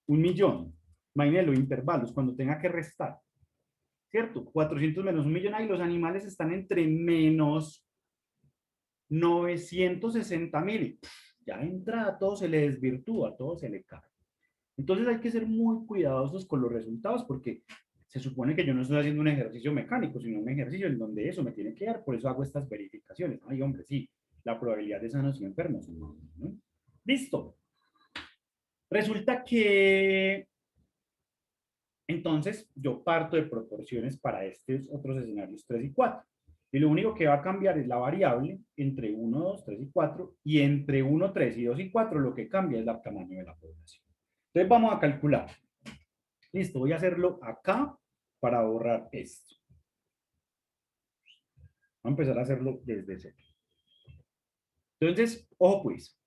1.000.000. Imagínense los intervalos cuando tenga que restar. ¿Cierto? 400 menos 1.000.000, ahí los animales están entre menos 960.000. Ya entra, todo se le desvirtúa, todo se le cae. Entonces hay que ser muy cuidadosos con los resultados porque se supone que yo no estoy haciendo un ejercicio mecánico, sino un ejercicio en donde eso me tiene que dar, por eso hago estas verificaciones. Ay, hombre, sí, la probabilidad de sanos y enfermos. ¿No? Listo. Resulta que entonces yo parto de proporciones para estos otros escenarios 3 y 4. Y lo único que va a cambiar es la variable entre 1, 2, 3 y 4, y entre 1, 3 y 2 y 4 lo que cambia es el tamaño de la población. Entonces vamos a calcular. Listo, voy a hacerlo acá para borrar esto. Voy a empezar a hacerlo desde cero. Entonces, ojo pues.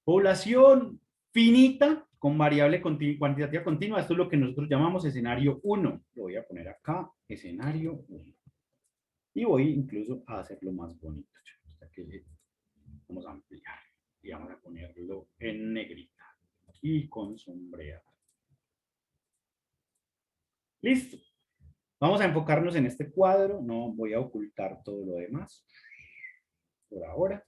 Población finita con variable cuantitativa continua. Esto es lo que nosotros llamamos escenario 1. Lo voy a poner acá, escenario 1. Y voy incluso a hacerlo más bonito. Vamos a ampliar. Y vamos a ponerlo en negrita. Y con sombreado. Listo. Vamos a enfocarnos en este cuadro. No voy a ocultar todo lo demás por ahora,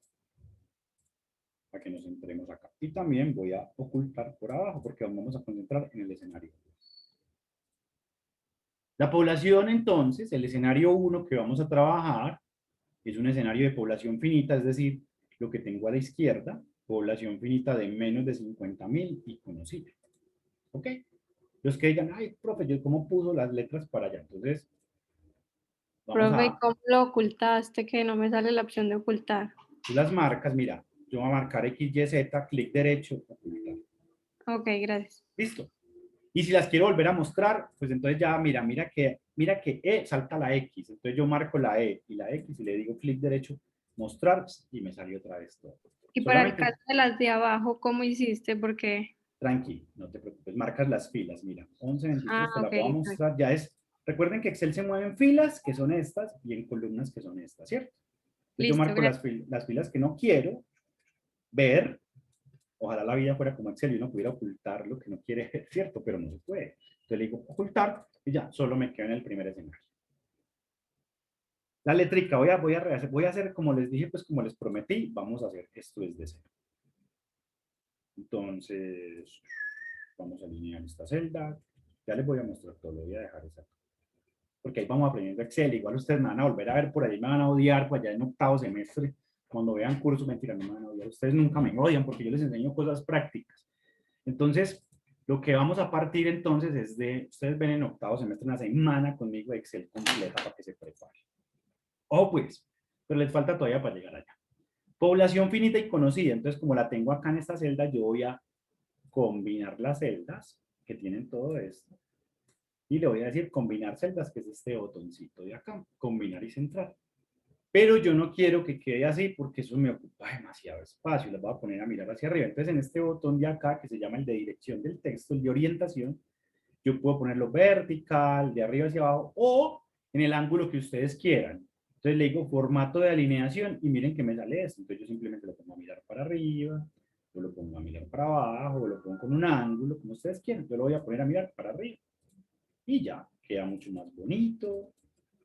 para que nos centremos acá. Y también voy a ocultar por abajo, porque vamos a concentrar en el escenario. La población, entonces, el escenario 1 que vamos a trabajar, es un escenario de población finita, es decir, lo que tengo a la izquierda, población finita de menos de 50.000 y conocida. ¿Ok? Los que digan, ay, profe, ¿yo cómo puso las letras para allá? Entonces, vamos Profe, ¿y a, cómo lo ocultaste? Que no me sale la opción de ocultar. las marcas, mira, yo voy a marcar X, Y, Z, clic derecho, ocultar. Ok, gracias. Listo. Y si las quiero volver a mostrar, pues entonces ya, mira que E salta la X. Entonces yo marco la E y la X y le digo clic derecho, mostrar, y me salió otra vez todo. Y para el Solamente, caso de las de abajo, ¿cómo hiciste? Porque... tranqui, no te preocupes, marcas las filas, mira, 11, 23, te ok. las voy a mostrar, ya es, recuerden que Excel se mueve en filas, que son estas, y en columnas, que son estas, ¿cierto? Entonces yo Listo, marco gracias. las filas que no quiero ver. Ojalá la vida fuera como Excel y uno pudiera ocultar lo que no quiere ver, ¿cierto? Pero no se puede. Entonces le digo ocultar y ya, solo me quedo en el primer escenario. La letrica, voy a hacer como les dije, pues como les prometí, vamos a hacer esto desde cero. Entonces, vamos a alinear esta celda. Ya les voy a mostrar todo, lo voy a dejar exacto. Porque ahí vamos aprendiendo Excel. Igual ustedes me van a volver a ver por ahí, me van a odiar, pues allá en octavo semestre, cuando vean cursos, mentira, no me van a odiar. Ustedes nunca me odian porque yo les enseño cosas prácticas. Entonces, lo que vamos a partir entonces es de, ustedes ven en octavo semestre una semana conmigo de Excel completa para que se preparen. Pues, pero les falta todavía para llegar allá. Población finita y conocida. Entonces, como la tengo acá en esta celda, yo voy a combinar las celdas que tienen todo esto. Y le voy a decir combinar celdas, que es este botoncito de acá, combinar y centrar. Pero yo no quiero que quede así porque eso me ocupa demasiado espacio. Las voy a poner a mirar hacia arriba. Entonces, en este botón de acá, que se llama el de dirección del texto, el de orientación, yo puedo ponerlo vertical, de arriba hacia abajo, o en el ángulo que ustedes quieran. Entonces le digo formato de alineación y miren que me sale esto. Entonces yo simplemente lo pongo a mirar para arriba, o lo pongo a mirar para abajo, o lo pongo con un ángulo, como ustedes quieran. Yo lo voy a poner a mirar para arriba. Y ya, queda mucho más bonito,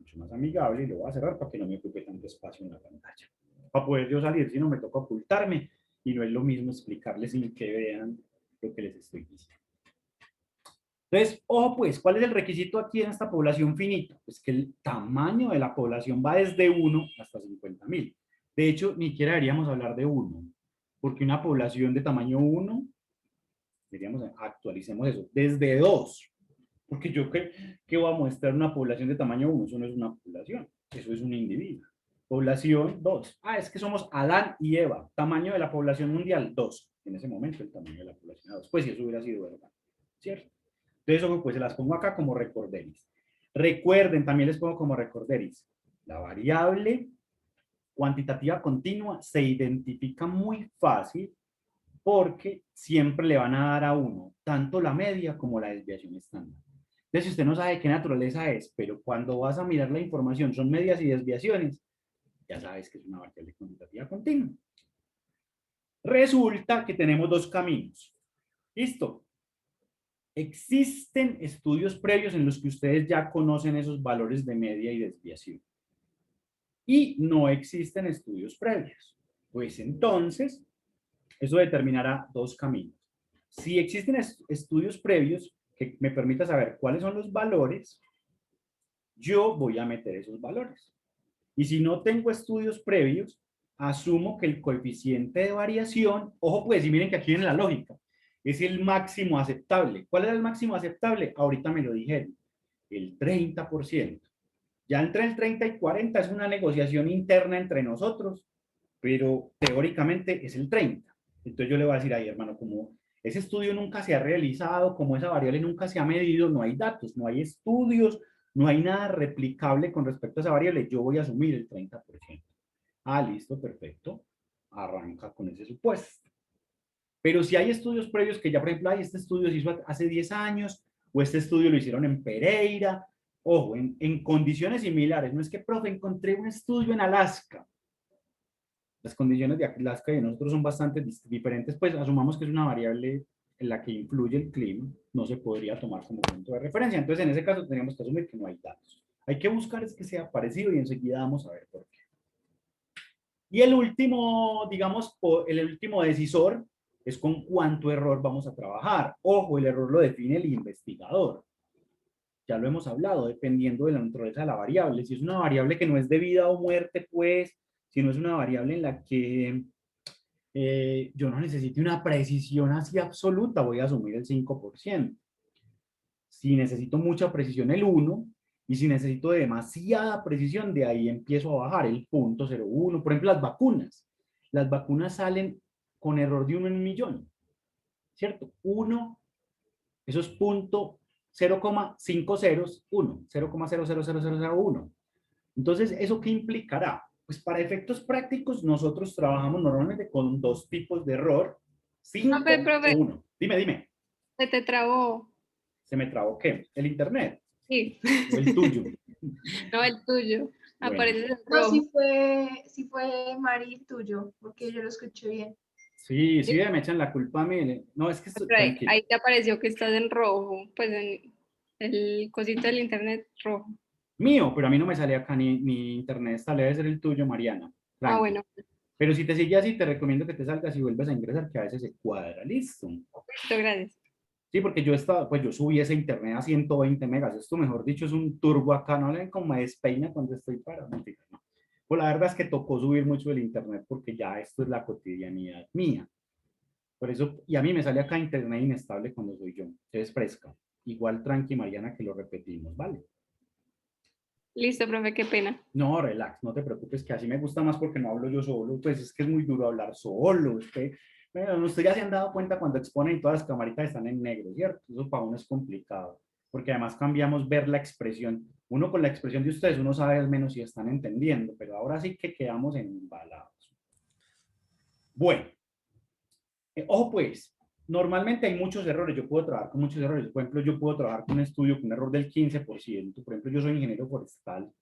mucho más amigable, y lo voy a cerrar para que no me ocupe tanto espacio en la pantalla. Para poder yo salir, si no me toca ocultarme, y no es lo mismo explicarles sin que vean lo que les estoy diciendo. Entonces, ojo pues, ¿cuál es el requisito aquí en esta población finita? Pues que el tamaño de la población va desde 1 hasta 50.000. De hecho, ni siquiera deberíamos hablar de 1, porque una población de tamaño 1, diríamos, actualicemos eso, desde 2. Porque yo que voy a mostrar una población de tamaño 1, eso no es una población, eso es un individuo. Población 2. Es que somos Adán y Eva. Tamaño de la población mundial 2. En ese momento el tamaño de la población era 2. Pues si eso hubiera sido verdad, ¿cierto? Entonces, eso pues se las pongo acá como recorderis. Recuerden, también les pongo como recorderis. La variable cuantitativa continua se identifica muy fácil porque siempre le van a dar a uno tanto la media como la desviación estándar. Entonces, si usted no sabe qué naturaleza es, pero cuando vas a mirar la información son medias y desviaciones, ya sabes que es una variable cuantitativa continua. Resulta que tenemos dos caminos. ¿Listo? Existen estudios previos en los que ustedes ya conocen esos valores de media y desviación. Y no existen estudios previos. Pues entonces, eso determinará dos caminos. Si existen estudios previos que me permitan saber cuáles son los valores, yo voy a meter esos valores. Y si no tengo estudios previos, asumo que el coeficiente de variación, ojo pues, y miren que aquí viene la lógica, es el máximo aceptable. ¿Cuál es el máximo aceptable? Ahorita me lo dijeron, el 30%. Ya entre el 30 y 40 es una negociación interna entre nosotros, pero teóricamente es el 30. Entonces yo le voy a decir ahí, hermano, como ese estudio nunca se ha realizado, como esa variable nunca se ha medido, no hay datos, no hay estudios, no hay nada replicable con respecto a esa variable, yo voy a asumir el 30%. Listo, perfecto. Arranca con ese supuesto. Pero si hay estudios previos que ya, por ejemplo, este estudio se hizo hace 10 años, o este estudio lo hicieron en Pereira, ojo, en condiciones similares. No es que, profe, encontré un estudio en Alaska. Las condiciones de Alaska y de nosotros son bastante diferentes, pues asumamos que es una variable en la que influye el clima, no se podría tomar como punto de referencia. Entonces, en ese caso, tendríamos que asumir que no hay datos. Hay que buscar es que sea parecido y enseguida vamos a ver por qué. Y el último, digamos, el último decisor es con cuánto error vamos a trabajar. Ojo, el error lo define el investigador. Ya lo hemos hablado, dependiendo de la naturaleza de la variable. Si es una variable que no es de vida o muerte, pues, si no es una variable en la que yo no necesite una precisión así absoluta, voy a asumir el 5%. Si necesito mucha precisión, el 1%, y si necesito demasiada precisión, de ahí empiezo a bajar el 0.01. Por ejemplo, las vacunas. Las vacunas salen con error de 1 en 1.000.000, ¿cierto? 1, eso es 0,5 ceros, 1, 0,000001. Entonces, ¿eso qué implicará? Pues para efectos prácticos, nosotros trabajamos normalmente con dos tipos de error, 5 Profe, o 1. Dime. se te trabó. ¿Se me trabó qué? ¿El internet? Sí, ¿O el tuyo? no el tuyo. Bueno. Aparece en No, rojo. sí fue Mari tuyo, porque yo lo escuché bien. Sí, me echan la culpa a mí. No, es que estoy Pero tranquilo. ahí te apareció que estás en rojo, pues en el cosito del internet rojo. Mío, pero a mí no me sale acá ni internet, esta debe ser el tuyo, Mariana. Ah, Tranqui. bueno, Pero si te sigue así, te recomiendo que te salgas y vuelvas a ingresar, que a veces se cuadra. Listo. listo, gracias. Sí, porque yo subí ese internet a 120 megas. Esto, mejor dicho, es un turbo acá. No le como me despeina cuando estoy para. Mentira, no. Pues la verdad es que tocó subir mucho el internet porque ya esto es la cotidianidad mía. Por eso, y a mí me sale acá internet inestable cuando soy yo. Entonces, fresca. Igual tranqui, Mariana, que lo repetimos, ¿vale? Listo, profe, qué pena. No, relax, no te preocupes, que así me gusta más porque no hablo yo solo. Pues es que es muy duro hablar solo. Bueno, ustedes ya se han dado cuenta cuando exponen y todas las camaritas están en negro, ¿cierto? Eso para uno es complicado, porque además cambiamos ver la expresión. Uno con la expresión de ustedes, uno sabe al menos si están entendiendo, pero ahora sí que quedamos embalados. Bueno, ojo pues, normalmente hay muchos errores, yo puedo trabajar con muchos errores. Por ejemplo, yo puedo trabajar con un estudio con un error del 15%. Por ejemplo, yo soy ingeniero forestal.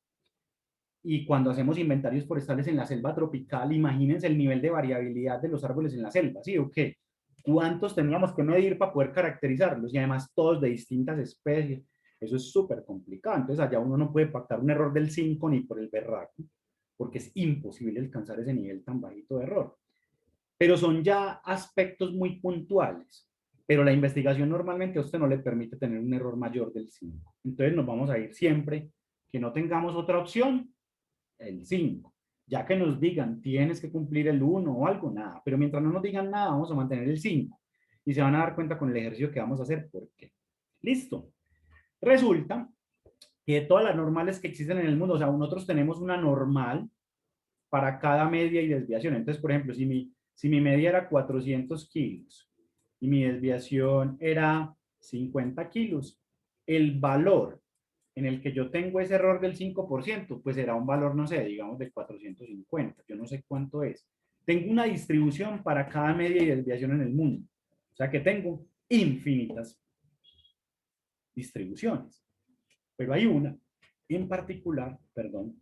Y cuando hacemos inventarios forestales en la selva tropical, imagínense el nivel de variabilidad de los árboles en la selva, ¿sí o qué? ¿Cuántos teníamos que medir para poder caracterizarlos? Y además todos de distintas especies. Eso es súper complicado. Entonces allá uno no puede pactar un error del 5 ni por el berraco, porque es imposible alcanzar ese nivel tan bajito de error. Pero son ya aspectos muy puntuales. Pero la investigación normalmente a usted no le permite tener un error mayor del 5. Entonces nos vamos a ir siempre que no tengamos otra opción, el 5. Ya que nos digan, tienes que cumplir el 1 o algo, nada. Pero mientras no nos digan nada, vamos a mantener el 5. Y se van a dar cuenta con el ejercicio que vamos a hacer por qué. Listo. Resulta que todas las normales que existen en el mundo, o sea, nosotros tenemos una normal para cada media y desviación. Entonces, por ejemplo, si mi media era 400 kilos y mi desviación era 50 kilos, el valor en el que yo tengo ese error del 5%, pues será un valor, no sé, digamos de 450, yo no sé cuánto es. Tengo una distribución para cada media y desviación en el mundo. O sea que tengo infinitas distribuciones. Pero hay una en particular, perdón,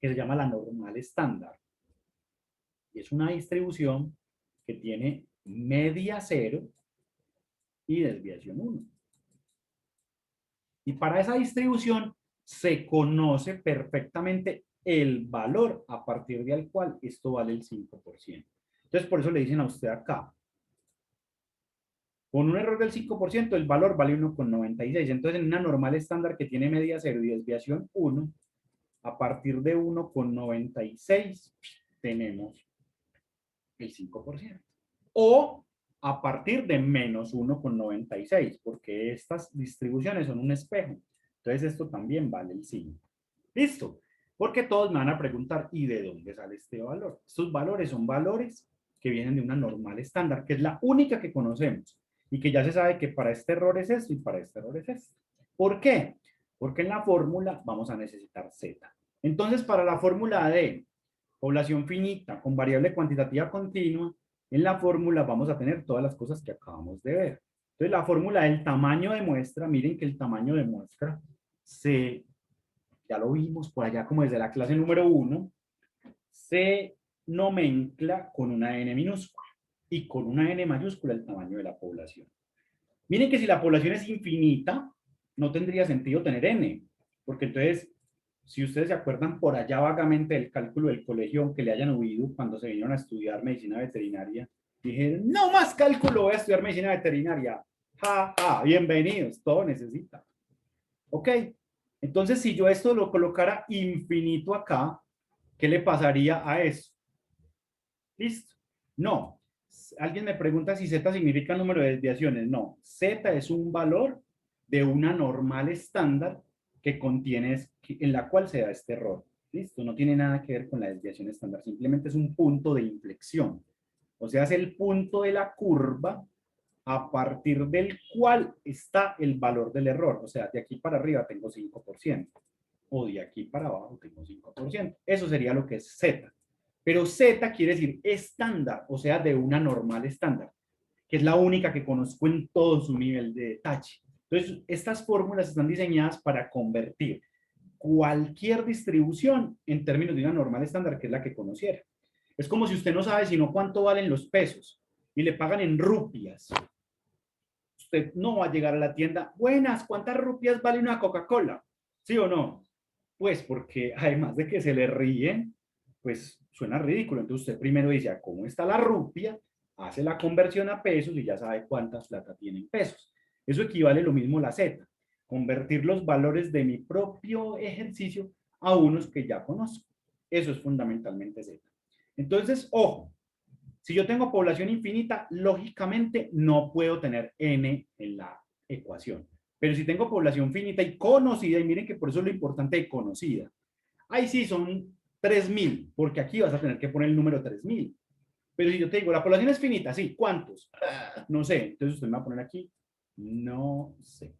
que se llama la normal estándar. Y es una distribución que tiene media 0 y desviación 1. Y para esa distribución se conoce perfectamente el valor a partir del cual esto vale el 5%. Entonces, por eso le dicen a usted acá, con un error del 5%, el valor vale 1,96. Entonces, en una normal estándar que tiene media 0 y desviación 1, a partir de 1,96 tenemos el 5%. O a partir de menos 1,96, porque estas distribuciones son un espejo. Entonces esto también vale el 5. ¿Listo? Porque todos me van a preguntar, ¿y de dónde sale este valor? Estos valores son valores que vienen de una normal estándar, que es la única que conocemos y que ya se sabe que para este error es esto y para este error es esto. ¿Por qué? Porque en la fórmula vamos a necesitar Z. Entonces, para la fórmula de población finita con variable cuantitativa continua, en la fórmula vamos a tener todas las cosas que acabamos de ver. Entonces, la fórmula del tamaño de muestra, miren que el tamaño de muestra ya lo vimos por allá como desde la clase número 1, se nomencla con una n minúscula. y con una n mayúscula el tamaño de la población. Miren que si la población es infinita, no tendría sentido tener n, porque entonces, si ustedes se acuerdan por allá vagamente del cálculo del colegio que le hayan oído cuando se vinieron a estudiar medicina veterinaria, dijeron, no más cálculo, voy a estudiar medicina veterinaria. Ja, ja, bienvenidos, todo necesita. Ok, entonces si yo esto lo colocara infinito acá, ¿qué le pasaría a eso? ¿Listo? No. Alguien me pregunta si z significa número de desviaciones. No, z es un valor de una normal estándar que contiene, en la cual se da este error. ¿Listo? No tiene nada que ver con la desviación estándar, simplemente es un punto de inflexión. O sea, es el punto de la curva a partir del cual está el valor del error. O sea, de aquí para arriba tengo 5%, o de aquí para abajo tengo 5%. Eso sería lo que es z. Pero z quiere decir estándar, o sea, de una normal estándar, que es la única que conozco en todo su nivel de detalle. Entonces, estas fórmulas están diseñadas para convertir cualquier distribución en términos de una normal estándar, que es la que conociera. Es como si usted no sabe sino cuánto valen los pesos y le pagan en rupias. Usted no va a llegar a la tienda, buenas, ¿cuántas rupias vale una Coca-Cola? ¿Sí o no? Pues porque además de que se le ríen, pues suena ridículo. Entonces usted primero dice, ¿cómo está la rupia? Hace la conversión a pesos y ya sabe cuántas plata tiene en pesos. Eso equivale lo mismo a la Z. Convertir los valores de mi propio ejercicio a unos que ya conozco. Eso es fundamentalmente Z. Entonces, ojo, si yo tengo población infinita, lógicamente no puedo tener n en la ecuación. Pero si tengo población finita y conocida, y miren que por eso es lo importante de conocida, ahí sí son 3.000, porque aquí vas a tener que poner el número 3.000. Pero si yo te digo, la población es finita, sí, ¿cuántos? No sé, entonces usted me va a poner aquí, no sé.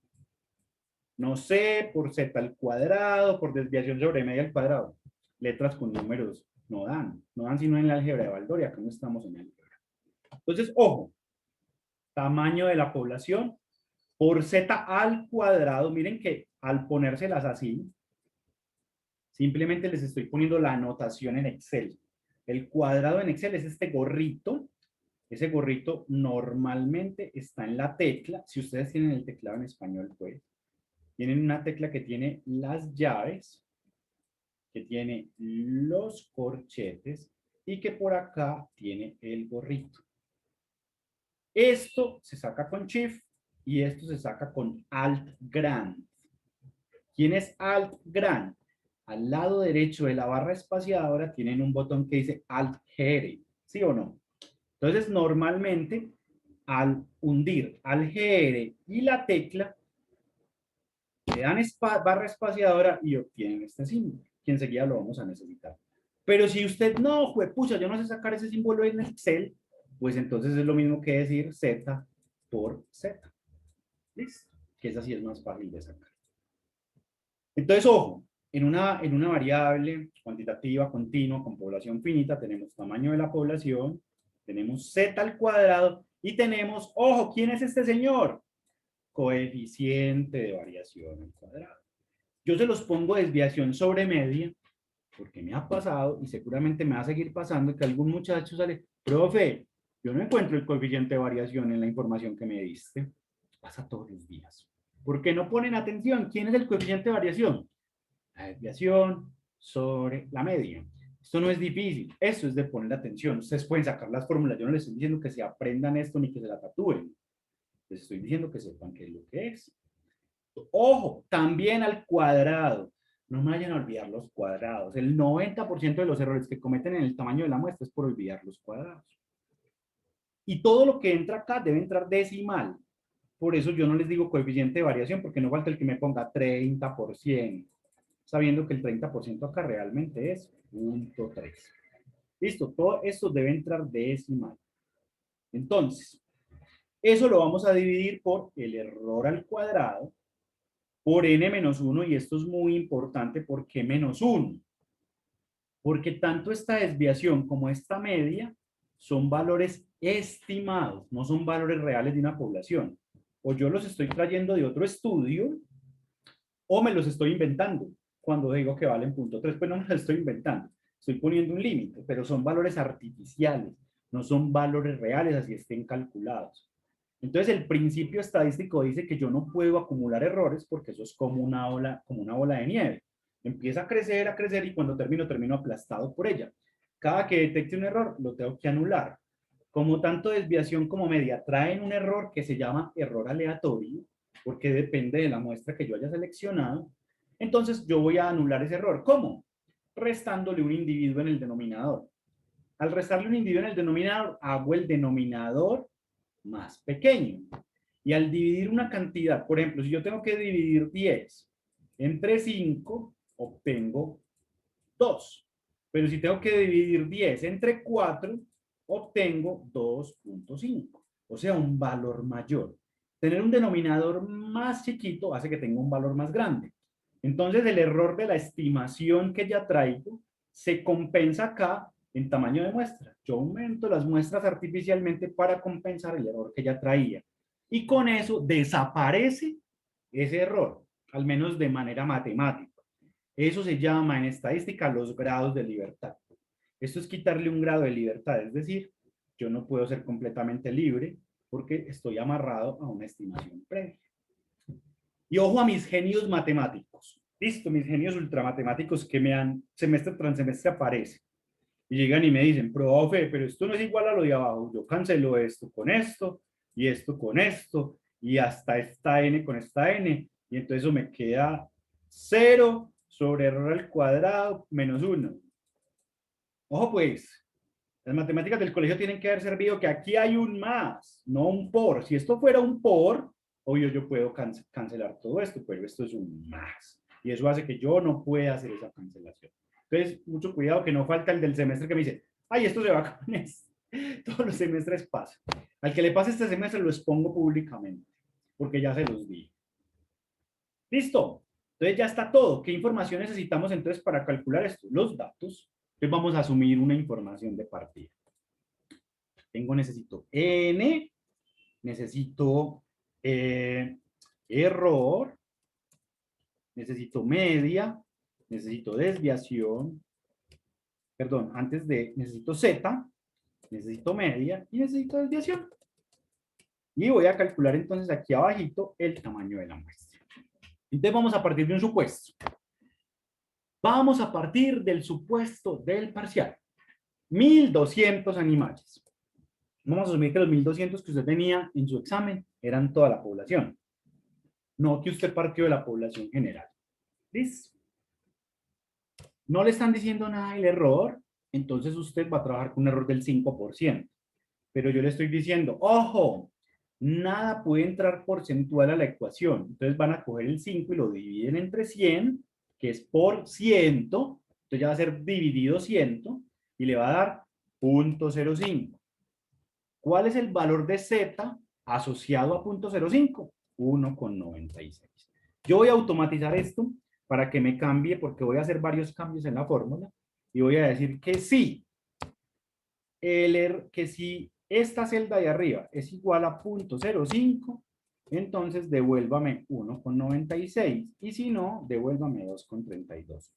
No sé, por z al cuadrado, por desviación sobre media al cuadrado. Letras con números no dan sino en la álgebra de Baldor, y acá no estamos en álgebra. Entonces, ojo, tamaño de la población por z al cuadrado. Miren que al ponérselas así, simplemente les estoy poniendo la anotación en Excel. El cuadrado en Excel es este gorrito. Ese gorrito normalmente está en la tecla. Si ustedes tienen el teclado en español, pues, tienen una tecla que tiene las llaves, que tiene los corchetes y que por acá tiene el gorrito. Esto se saca con Shift y esto se saca con Alt Grand. ¿Quién es Alt Grand? Al lado derecho de la barra espaciadora tienen un botón que dice Alt GR, ¿sí o no? Entonces, normalmente, al hundir Alt GR y la tecla, le dan barra espaciadora y obtienen este símbolo, que enseguida lo vamos a necesitar. Pero si usted no, juepucha, yo no sé sacar ese símbolo en Excel, pues entonces es lo mismo que decir Z por Z. ¿Listo? Que esa sí es más fácil de sacar. Entonces, ojo, en una variable cuantitativa continua con población finita tenemos tamaño de la población, tenemos z al cuadrado y tenemos, ojo, ¿quién es este señor? Coeficiente de variación al cuadrado. Yo se los pongo desviación sobre media porque me ha pasado y seguramente me va a seguir pasando que algún muchacho sale, profe, yo no encuentro el coeficiente de variación en la información que me diste. Pasa todos los días. ¿Por qué no ponen atención? ¿Quién es el coeficiente de variación? La desviación sobre la media. Esto no es difícil, eso es de poner atención. Ustedes pueden sacar las fórmulas, yo no les estoy diciendo que se aprendan esto ni que se la tatúen. Les estoy diciendo que sepan qué es lo que es. Ojo, también al cuadrado. No me vayan a olvidar los cuadrados. El 90% de los errores que cometen en el tamaño de la muestra es por olvidar los cuadrados. Y todo lo que entra acá debe entrar decimal. Por eso yo no les digo coeficiente de variación, porque no falta el que me ponga 30%, sabiendo que el 30% acá realmente es 0.3. Listo, todo esto debe entrar decimal. Entonces, eso lo vamos a dividir por el error al cuadrado, por n-1, y esto es muy importante. ¿Por qué -1? Porque tanto esta desviación como esta media son valores estimados, no son valores reales de una población. O yo los estoy trayendo de otro estudio, o me los estoy inventando. Cuando digo que valen 0.3, pues no me los estoy inventando. Estoy poniendo un límite, pero son valores artificiales. no son valores reales, así estén calculados. Entonces el principio estadístico dice que yo no puedo acumular errores porque eso es como una bola de nieve. Empieza a crecer y cuando termino aplastado por ella. Cada que detecte un error, lo tengo que anular. Como tanto desviación como media traen un error que se llama error aleatorio, porque depende de la muestra que yo haya seleccionado, entonces yo voy a anular ese error. ¿Cómo? Restándole un individuo en el denominador. Al restarle un individuo en el denominador, hago el denominador más pequeño. Y al dividir una cantidad, por ejemplo, si yo tengo que dividir 10 entre 5, obtengo 2. Pero si tengo que dividir 10 entre 4, obtengo 2.5. O sea, un valor mayor. Tener un denominador más chiquito hace que tenga un valor más grande. Entonces, el error de la estimación que ya traigo se compensa acá en tamaño de muestra. Yo aumento las muestras artificialmente para compensar el error que ya traía. Y con eso desaparece ese error, al menos de manera matemática. Eso se llama en estadística los grados de libertad. Esto es quitarle un grado de libertad, es decir, yo no puedo ser completamente libre porque estoy amarrado a una estimación previa. Y ojo a mis genios matemáticos. Listo, mis genios ultramatemáticos que me han, semestre tras semestre aparecen. Y llegan y me dicen, profe, pero esto no es igual a lo de abajo. Yo cancelo esto con esto, y esto con esto, y hasta esta n con esta n. Y entonces eso me queda 0 sobre error al cuadrado menos 1. Ojo pues, las matemáticas del colegio tienen que haber servido que aquí hay un más, no un por. Si esto fuera un por, obvio yo puedo cancelar todo esto, pero esto es un más. Y eso hace que yo no pueda hacer esa cancelación. Entonces, mucho cuidado que no falta el del semestre que me dice, ay, esto se va con esto. Todos los semestres pasan. Al que le pase este semestre lo expongo públicamente, porque ya se los di. ¿Listo? Entonces ya está todo. ¿Qué información necesitamos entonces para calcular esto? Los datos. Entonces vamos a asumir una información de partida. Necesito n, necesito error, necesito media, necesito desviación, perdón, necesito z, necesito media y necesito desviación. Y voy a calcular entonces aquí abajito el tamaño de la muestra. Entonces vamos a partir de un supuesto. Vamos a partir del supuesto del parcial. 1200 animales. Vamos a asumir que los 1200 que usted tenía en su examen eran toda la población. No que usted partió de la población general. ¿Listo? No le están diciendo nada del error, entonces usted va a trabajar con un error del 5%. Pero yo le estoy diciendo, ojo, nada puede entrar porcentual a la ecuación. Entonces van a coger el 5 y lo dividen entre 100, que es por 100, entonces ya va a ser dividido 100 y le va a dar 0.05. ¿Cuál es el valor de z asociado a 0.05? 1,96. Yo voy a automatizar esto para que me cambie, porque voy a hacer varios cambios en la fórmula, y voy a decir que sí, que si esta celda de arriba es igual a 0.05, entonces devuélvame 1,96, y si no, devuélvame 2,32.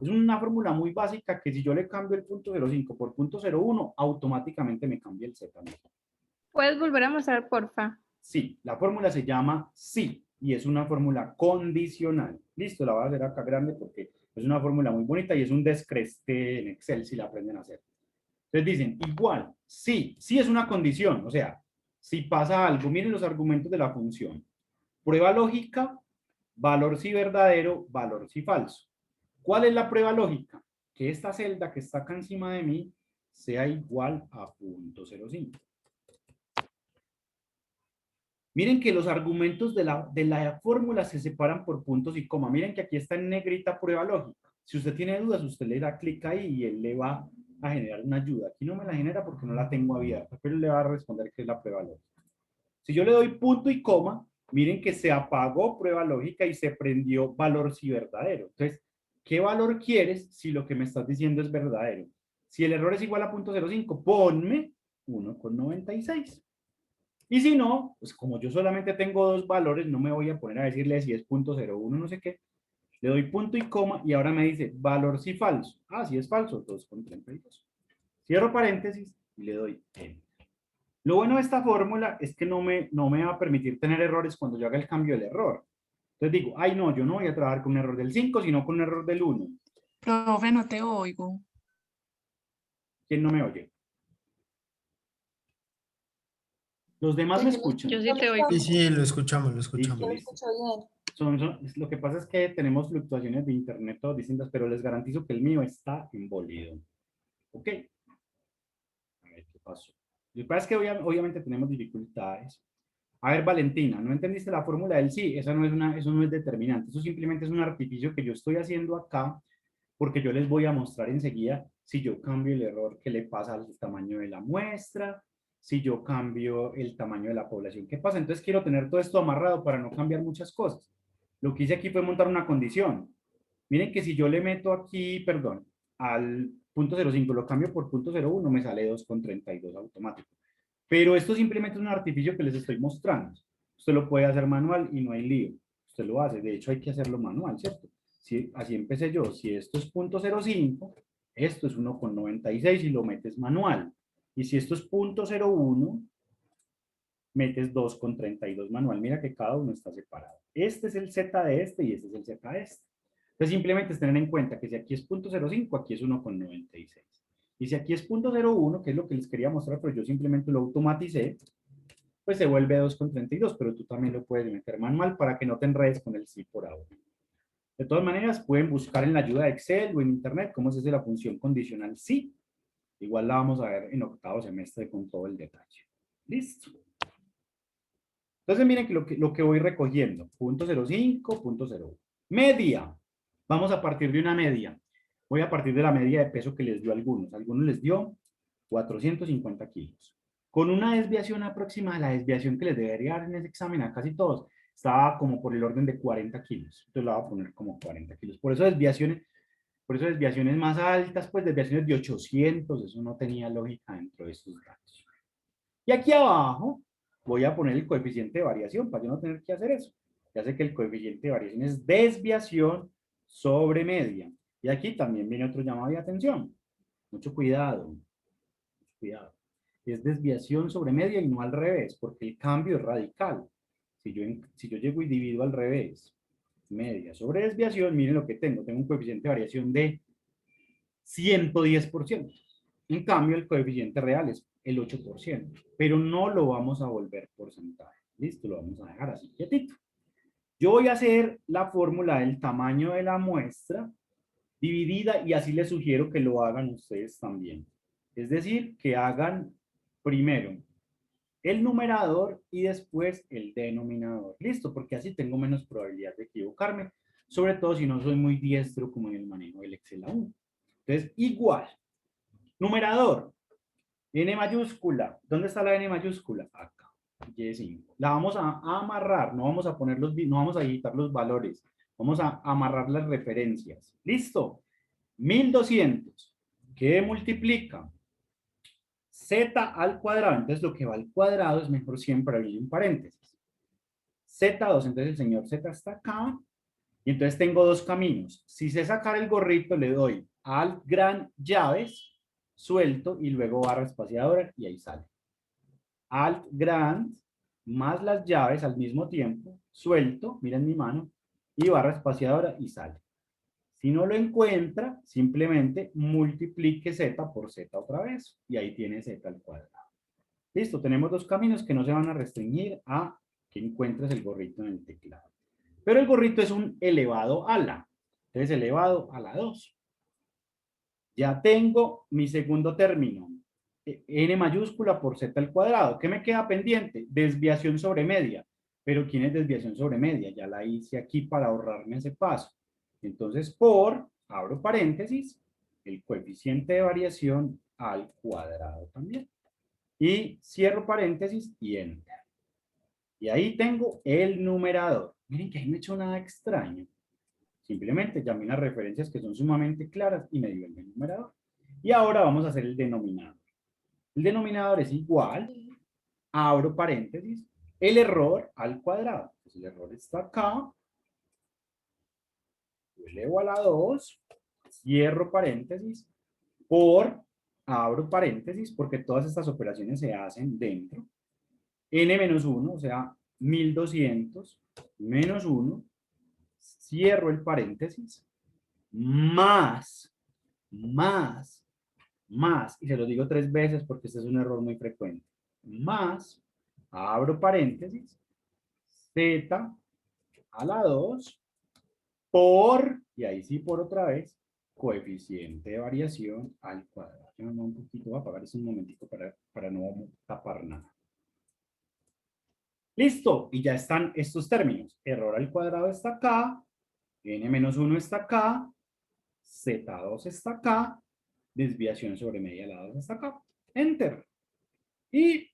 Es una fórmula muy básica que si yo le cambio el 0.05 por 0.01, automáticamente me cambia el z. ¿Puedes volver a mostrar, porfa? Sí, la fórmula se llama sí, y es una fórmula condicional. Listo, la voy a hacer acá grande porque es una fórmula muy bonita y es un descreste en Excel si la aprenden a hacer. Entonces dicen, igual, sí, sí es una condición, o sea, si pasa algo, miren los argumentos de la función. Prueba lógica, valor si verdadero, valor si falso. ¿Cuál es la prueba lógica? Que esta celda que está acá encima de mí sea igual a 0.05. Miren que los argumentos de la fórmula se separan por puntos y coma. Miren que aquí está en negrita prueba lógica. Si usted tiene dudas, usted le da clic ahí y él le va a generar una ayuda. Aquí no me la genera porque no la tengo abierta, pero le va a responder que es la prueba lógica. Si yo le doy punto y coma, miren que se apagó prueba lógica y se prendió valor si verdadero. Entonces, ¿qué valor quieres si lo que me estás diciendo es verdadero? Si el error es igual a 0.05, ponme 1,96. Y si no, pues como yo solamente tengo dos valores, no me voy a poner a decirle si es 0.01, no sé qué. Le doy punto y coma y ahora me dice valor si falso. Ah, si es falso, 2,32. Cierro paréntesis y le doy Enter. Lo bueno de esta fórmula es que no me va a permitir tener errores cuando yo haga el cambio del error. Entonces digo, ay no, yo no voy a trabajar con un error del 5, sino con un error del 1. Profe, no te oigo. ¿Quién no me oye? Los demás me escuchan. Yo sí te oigo. Sí, sí, lo escuchamos, lo Listo, escuchamos. listo. Lo que pasa es que tenemos fluctuaciones de internet todas distintas, pero les garantizo que el mío está embolido. ¿Ok? A ver qué pasó. Lo que pasa es que obviamente tenemos dificultades. A ver, Valentina, ¿no entendiste la fórmula del sí? Eso no es determinante. Eso simplemente es un artificio que yo estoy haciendo acá porque yo les voy a mostrar enseguida si yo cambio el error que le pasa al tamaño de la muestra, si yo cambio el tamaño de la población. ¿Qué pasa? Entonces quiero tener todo esto amarrado para no cambiar muchas cosas. Lo que hice aquí fue montar una condición. Miren que si yo le meto aquí, perdón, al punto 0.5, lo cambio por punto 0.1, me sale 2,32 automático. Pero esto simplemente es un artificio que les estoy mostrando. Usted lo puede hacer manual y no hay lío. Usted lo hace. De hecho, hay que hacerlo manual, ¿cierto? Si, así empecé yo. Si esto es punto 0.5, esto es 1,96 y lo metes manual. Y si esto es punto 0.1, metes 2,32 manual. Mira que cada uno está separado. Este es el Z de este y este es el Z de este. Entonces simplemente es tener en cuenta que si aquí es punto 0.5, aquí es 1,96. Y si aquí es punto 0.1, que es lo que les quería mostrar, pero yo simplemente lo automaticé, pues se vuelve 2,32, pero tú también lo puedes meter manual para que no te enredes con el sí por ahora. De todas maneras, pueden buscar en la ayuda de Excel o en Internet cómo se hace la función condicional sí. Igual la vamos a ver en octavo semestre con todo el detalle. ¿Listo? Entonces miren que lo que voy recogiendo, punto 0.5, punto 0.1. Media. Vamos a partir de una media. Voy a partir de la media de peso que les dio a algunos. A algunos les dio 450 kilos. Con una desviación aproximada, la desviación que les debería dar en ese examen a casi todos, estaba como por el orden de 40 kilos. Entonces la voy a poner como 40 kilos. Por eso desviaciones más altas, pues desviaciones de 800, eso no tenía lógica dentro de estos datos. Y aquí abajo voy a poner el coeficiente de variación para yo no tener que hacer eso. Ya sé que el coeficiente de variación es desviación sobre media. Y aquí también viene otro llamado de atención. Mucho cuidado. Mucho cuidado. Es desviación sobre media y no al revés, porque el cambio es radical. Si yo llego y divido al revés, media sobre desviación, miren lo que tengo. Tengo un coeficiente de variación de 110%. En cambio, el coeficiente real es el 8%, pero no lo vamos a volver porcentaje. Listo, lo vamos a dejar así quietito. Yo voy a hacer la fórmula del tamaño de la muestra dividida y así les sugiero que lo hagan ustedes también. Es decir, que hagan primero el numerador y después el denominador. Listo, porque así tengo menos probabilidad de equivocarme, sobre todo si no soy muy diestro como en el manejo del Excel aún. Entonces, igual. Numerador, N mayúscula. ¿Dónde está la N mayúscula? Acá. Y5. La vamos a amarrar, no vamos a no vamos a editar los valores. Vamos a amarrar las referencias. ¿Listo? 1200. ¿Qué multiplica? Z al cuadrado. Entonces lo que va al cuadrado es mejor siempre abrir un paréntesis. Z2, entonces el señor Z está acá. Y entonces tengo dos caminos. Si sé sacar el gorrito, le doy al gran llaves, suelto y luego barra espaciadora y ahí sale. Alt grand más las llaves al mismo tiempo, suelto, miren mi mano, y barra espaciadora y sale. Si no lo encuentra, simplemente multiplique z por z otra vez y ahí tiene z al cuadrado. Listo, tenemos dos caminos que no se van a restringir a que encuentres el gorrito en el teclado. Pero el gorrito es un elevado a la. Entonces elevado a la 2. Ya tengo mi segundo término. N mayúscula por z al cuadrado. ¿Qué me queda pendiente? Desviación sobre media. Pero ¿quién es desviación sobre media? Ya la hice aquí para ahorrarme ese paso. Entonces, abro paréntesis, el coeficiente de variación al cuadrado también. Y cierro paréntesis y enter. Y ahí tengo el numerador. Miren que ahí no he hecho nada extraño. Simplemente llamé unas referencias que son sumamente claras y me dio el numerador. Y ahora vamos a hacer el denominador. El denominador es igual, abro paréntesis, el error al cuadrado. Pues el error está acá. Lo elevo a la 2, cierro paréntesis, por abro paréntesis, porque todas estas operaciones se hacen dentro, n-1, o sea, 1200 menos 1, cierro el paréntesis, más, y se lo digo 3 veces porque este es un error muy frecuente, más, abro paréntesis, z a la 2 por, y ahí sí por otra vez, coeficiente de variación al cuadrado. Yo me muevo un poquito, voy a apagar esto un momentito para no tapar nada. Listo, y ya están estos términos. Error al cuadrado está acá, n-1 está acá, z2 está acá, desviación sobre media a la 2 está acá. Enter. Y,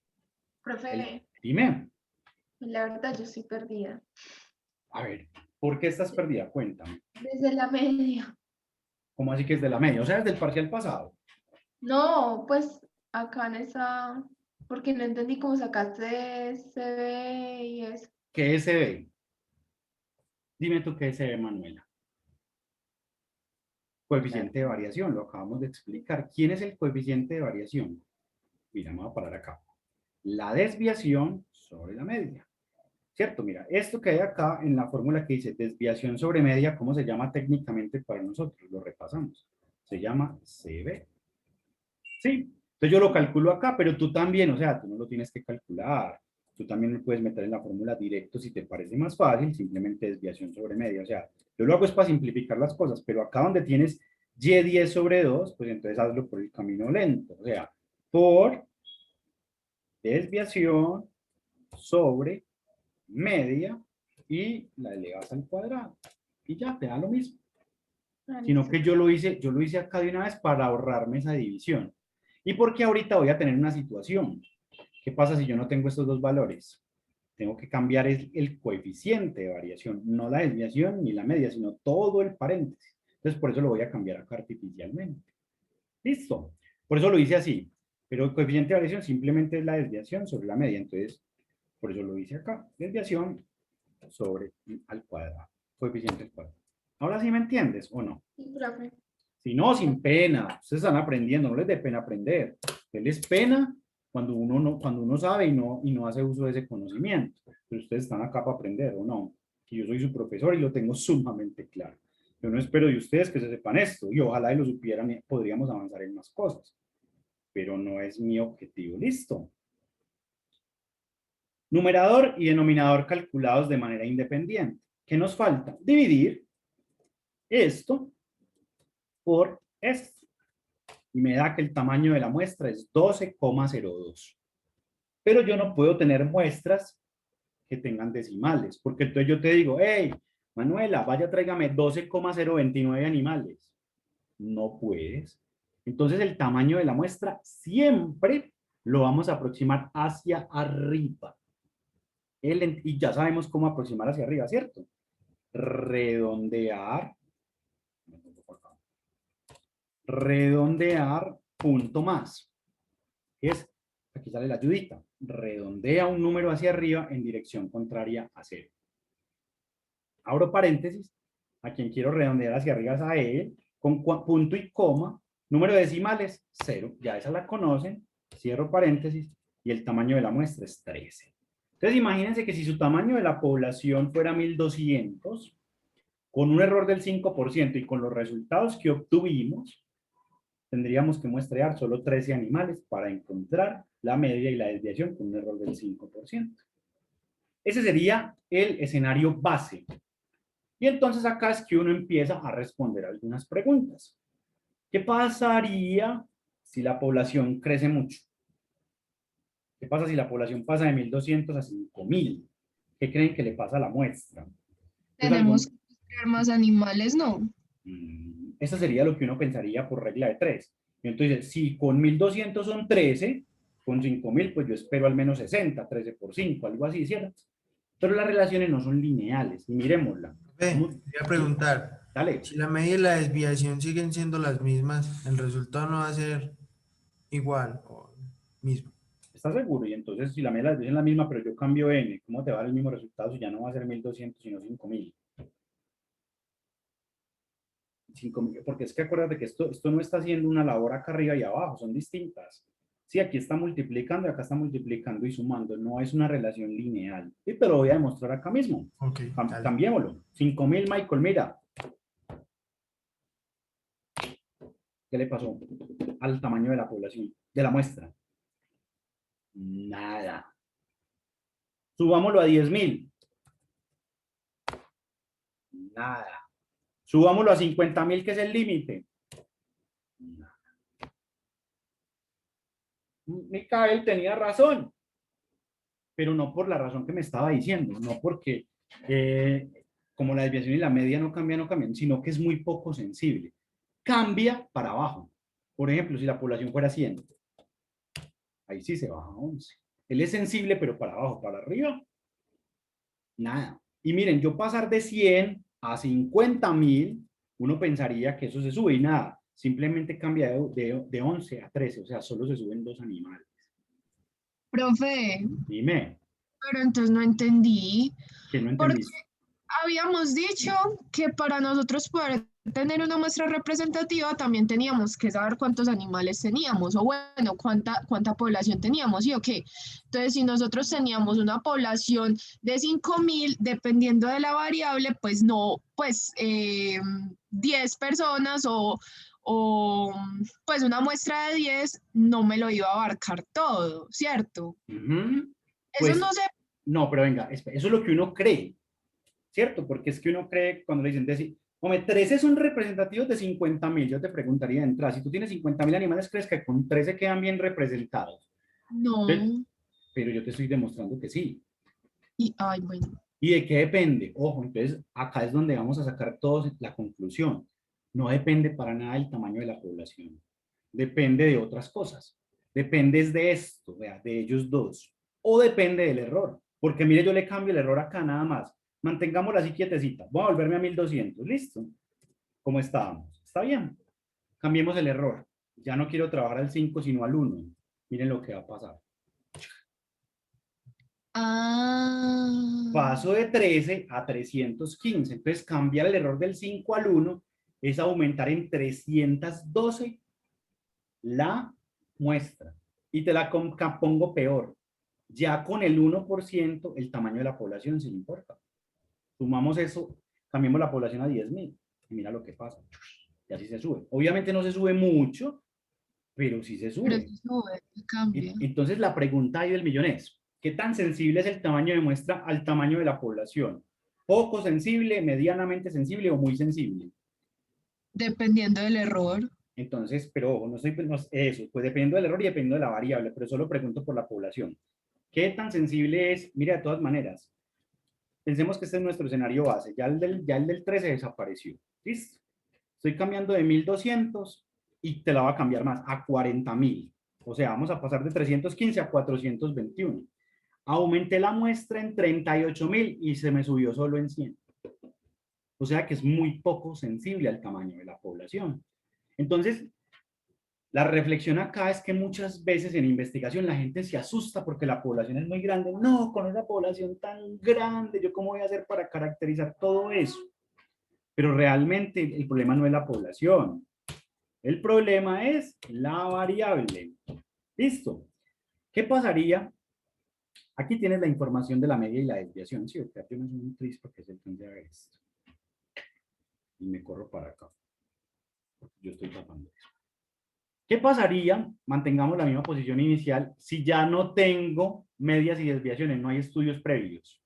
Profe, dime, la verdad yo estoy perdida. a ver, ¿por qué estás perdida? Cuéntame. Desde la media. ¿Cómo así que es de la media? O sea, es del parcial pasado. No, pues acá en esa, porque no entendí cómo sacaste CB y eso. ¿Qué es CB? Dime tú qué es CB, Manuela. Coeficiente de variación, lo acabamos de explicar. ¿Quién es el coeficiente de variación? Mira, me voy a parar acá. La desviación sobre la media. ¿Cierto? Mira, esto que hay acá en la fórmula que dice desviación sobre media, ¿cómo se llama técnicamente para nosotros? Lo repasamos. Se llama CB. Sí, entonces yo lo calculo acá, pero tú también, o sea, tú no lo tienes que calcular. Tú también lo puedes meter en la fórmula directo si te parece más fácil, simplemente desviación sobre media. O sea, yo lo hago es para simplificar las cosas, pero acá donde tienes y10 sobre 2, pues entonces hazlo por el camino lento. O sea, por desviación sobre media y la elevas al cuadrado. Y ya, te da lo mismo. Sino que yo lo hice acá de una vez para ahorrarme esa división. Y porque ahorita voy a tener una situación. ¿Qué pasa si yo no tengo estos dos valores? Tengo que cambiar el coeficiente de variación, no la desviación ni la media, sino todo el paréntesis. Entonces, por eso lo voy a cambiar acá artificialmente. Listo. Por eso lo hice así. Pero el coeficiente de variación simplemente es la desviación sobre la media. Entonces, por eso lo hice acá. Desviación sobre al cuadrado. Coeficiente al cuadrado. Ahora sí me entiendes o no. Sí, profe. Si no, sin pena. Ustedes están aprendiendo, no les dé pena aprender. Les pena cuando uno sabe y no hace uso de ese conocimiento. Pero ustedes están acá para aprender, ¿o no? Que yo soy su profesor y lo tengo sumamente claro. Yo no espero de ustedes que se sepan esto y ojalá y lo supieran y podríamos avanzar en más cosas. Pero no es mi objetivo. Listo. Numerador y denominador calculados de manera independiente. ¿Qué nos falta? Dividir esto por esto. Y me da que el tamaño de la muestra es 12,02. Pero yo no puedo tener muestras que tengan decimales, porque entonces yo te digo, hey, Manuela, vaya, tráigame 12,029 animales. No puedes. Entonces el tamaño de la muestra siempre lo vamos a aproximar hacia arriba. Y ya sabemos cómo aproximar hacia arriba, ¿cierto? Redondear punto más. Aquí sale la ayudita. Redondea un número hacia arriba en dirección contraria a 0. Abro paréntesis. A quien quiero redondear hacia arriba es a él. Con punto y coma. Número de decimales, 0. Ya esa la conocen. Cierro paréntesis. Y el tamaño de la muestra es 13. Entonces imagínense que si su tamaño de la población fuera 1200, con un error del 5% y con los resultados que obtuvimos, tendríamos que muestrear solo 13 animales para encontrar la media y la desviación con un error del 5%. Ese sería el escenario base. Y entonces acá es que uno empieza a responder algunas preguntas. ¿Qué pasaría si la población crece mucho? ¿Qué pasa si la población pasa de 1200 a 5000? ¿Qué creen que le pasa a la muestra? Tenemos que crear más animales, ¿no? Eso sería lo que uno pensaría por regla de 3. Entonces, si con 1200 son 13, con 5000, pues yo espero al menos 60, 13 por 5, algo así, ¿cierto? Pero las relaciones no son lineales, y miremosla. Quería preguntar, Dale. si la media y la desviación siguen siendo las mismas, el resultado no va a ser igual o mismo. ¿Estás seguro? Y entonces, si la media es la misma, pero yo cambio n, ¿cómo te va a dar el mismo resultado si ya no va a ser 1200, sino 5000? 5.000, porque es que acuérdate que esto no está haciendo una labor acá arriba y abajo, son distintas. Sí, aquí está multiplicando y acá está multiplicando y sumando, no es una relación lineal. Y te lo voy a demostrar acá mismo. Ok, dale. Cambiémoslo. 5.000, Michael, mira. ¿Qué le pasó al tamaño de la población, de la muestra? Nada. Subámoslo a 10.000. Nada. Subámoslo a 50.000, que es el límite. Nada. Micael tenía razón, pero no por la razón que me estaba diciendo, no porque como la desviación y la media no cambian, sino que es muy poco sensible. Cambia para abajo. Por ejemplo, si la población fuera 100, ahí sí se baja a 11. Él es sensible, pero para abajo, para arriba, nada. Y miren, yo pasar de 100 a 50.000, uno pensaría que eso se sube y nada. Simplemente cambia de 11 a 13, o sea, solo se suben 2 animales. Profe, Dime, pero entonces no entendí. que no Porque entendiste. habíamos dicho que para nosotros poder tener una muestra representativa también teníamos que saber cuántos animales teníamos o bueno, cuánta población teníamos, ¿sí o qué? Entonces, si nosotros teníamos una población de 5.000, dependiendo de la variable, pues no, pues 10 personas pues una muestra de 10 no me lo iba a abarcar todo, ¿cierto? Ujú. Eso Pues, no se... no, pero venga, eso es lo que uno cree, ¿cierto? Porque es que uno cree cuando le dicen, hombre, 13 son representativos de 50.000. Yo te preguntaría de entrada, si tú tienes 50.000 animales, ¿crees que con 13 quedan bien representados? No. Pero yo te estoy demostrando que sí. Y, ay, bueno. ¿Y de qué depende? Ojo, entonces acá es donde vamos a sacar todos la conclusión. No depende para nada del tamaño de la población. Depende de otras cosas. Depende de esto, vea, de ellos dos. O depende del error. Porque mire, yo le cambio el error acá nada más. Mantengámosla así quietecita. Voy a volverme a 1.200. ¿Listo? ¿Cómo estábamos? ¿Está bien? Cambiemos el error. Ya no quiero trabajar al 5, sino al 1. Miren lo que va a pasar. Ah, Paso de 13 a 315. Entonces, cambiar el error del 5 al 1 es aumentar en 312 la muestra. Y te la pongo peor. Ya con el 1%, el tamaño de la población sí importa. Sumamos eso, cambiamos la población a 10.000. Y mira lo que pasa. Y así se sube. Obviamente no se sube mucho, pero sí se pero sube. sí sube, sí cambia. Entonces, la pregunta ahí del millón es, ¿qué tan sensible es el tamaño de muestra al tamaño de la población? ¿Poco sensible, medianamente sensible o muy sensible? Dependiendo del error. Entonces, pero ojo, eso, pues dependiendo del error y dependiendo de la variable, pero solo pregunto por la población. ¿Qué tan sensible es? Mira, de todas maneras, pensemos que este es nuestro escenario base, ya el del 13 desapareció. ¿Listo? Estoy cambiando de 1.200 y te la va a cambiar más, a 40.000. O sea, vamos a pasar de 315 a 421. Aumenté la muestra en 38.000 y se me subió solo en 100. O sea que es muy poco sensible al tamaño de la población. Entonces, la reflexión acá es que muchas veces en investigación la gente se asusta porque la población es muy grande. No, con esa población tan grande, ¿yo cómo voy a hacer para caracterizar todo eso? Pero realmente el problema no es la población. El problema es la variable. ¿Listo? ¿Qué pasaría? Aquí tienes la información de la media y la desviación. Sí, yo no soy un tris porque se tendría esto. Y me corro para acá. Yo estoy tapando eso. ¿Qué pasaría? Mantengamos la misma posición inicial si ya no tengo medias y desviaciones, no hay estudios previos.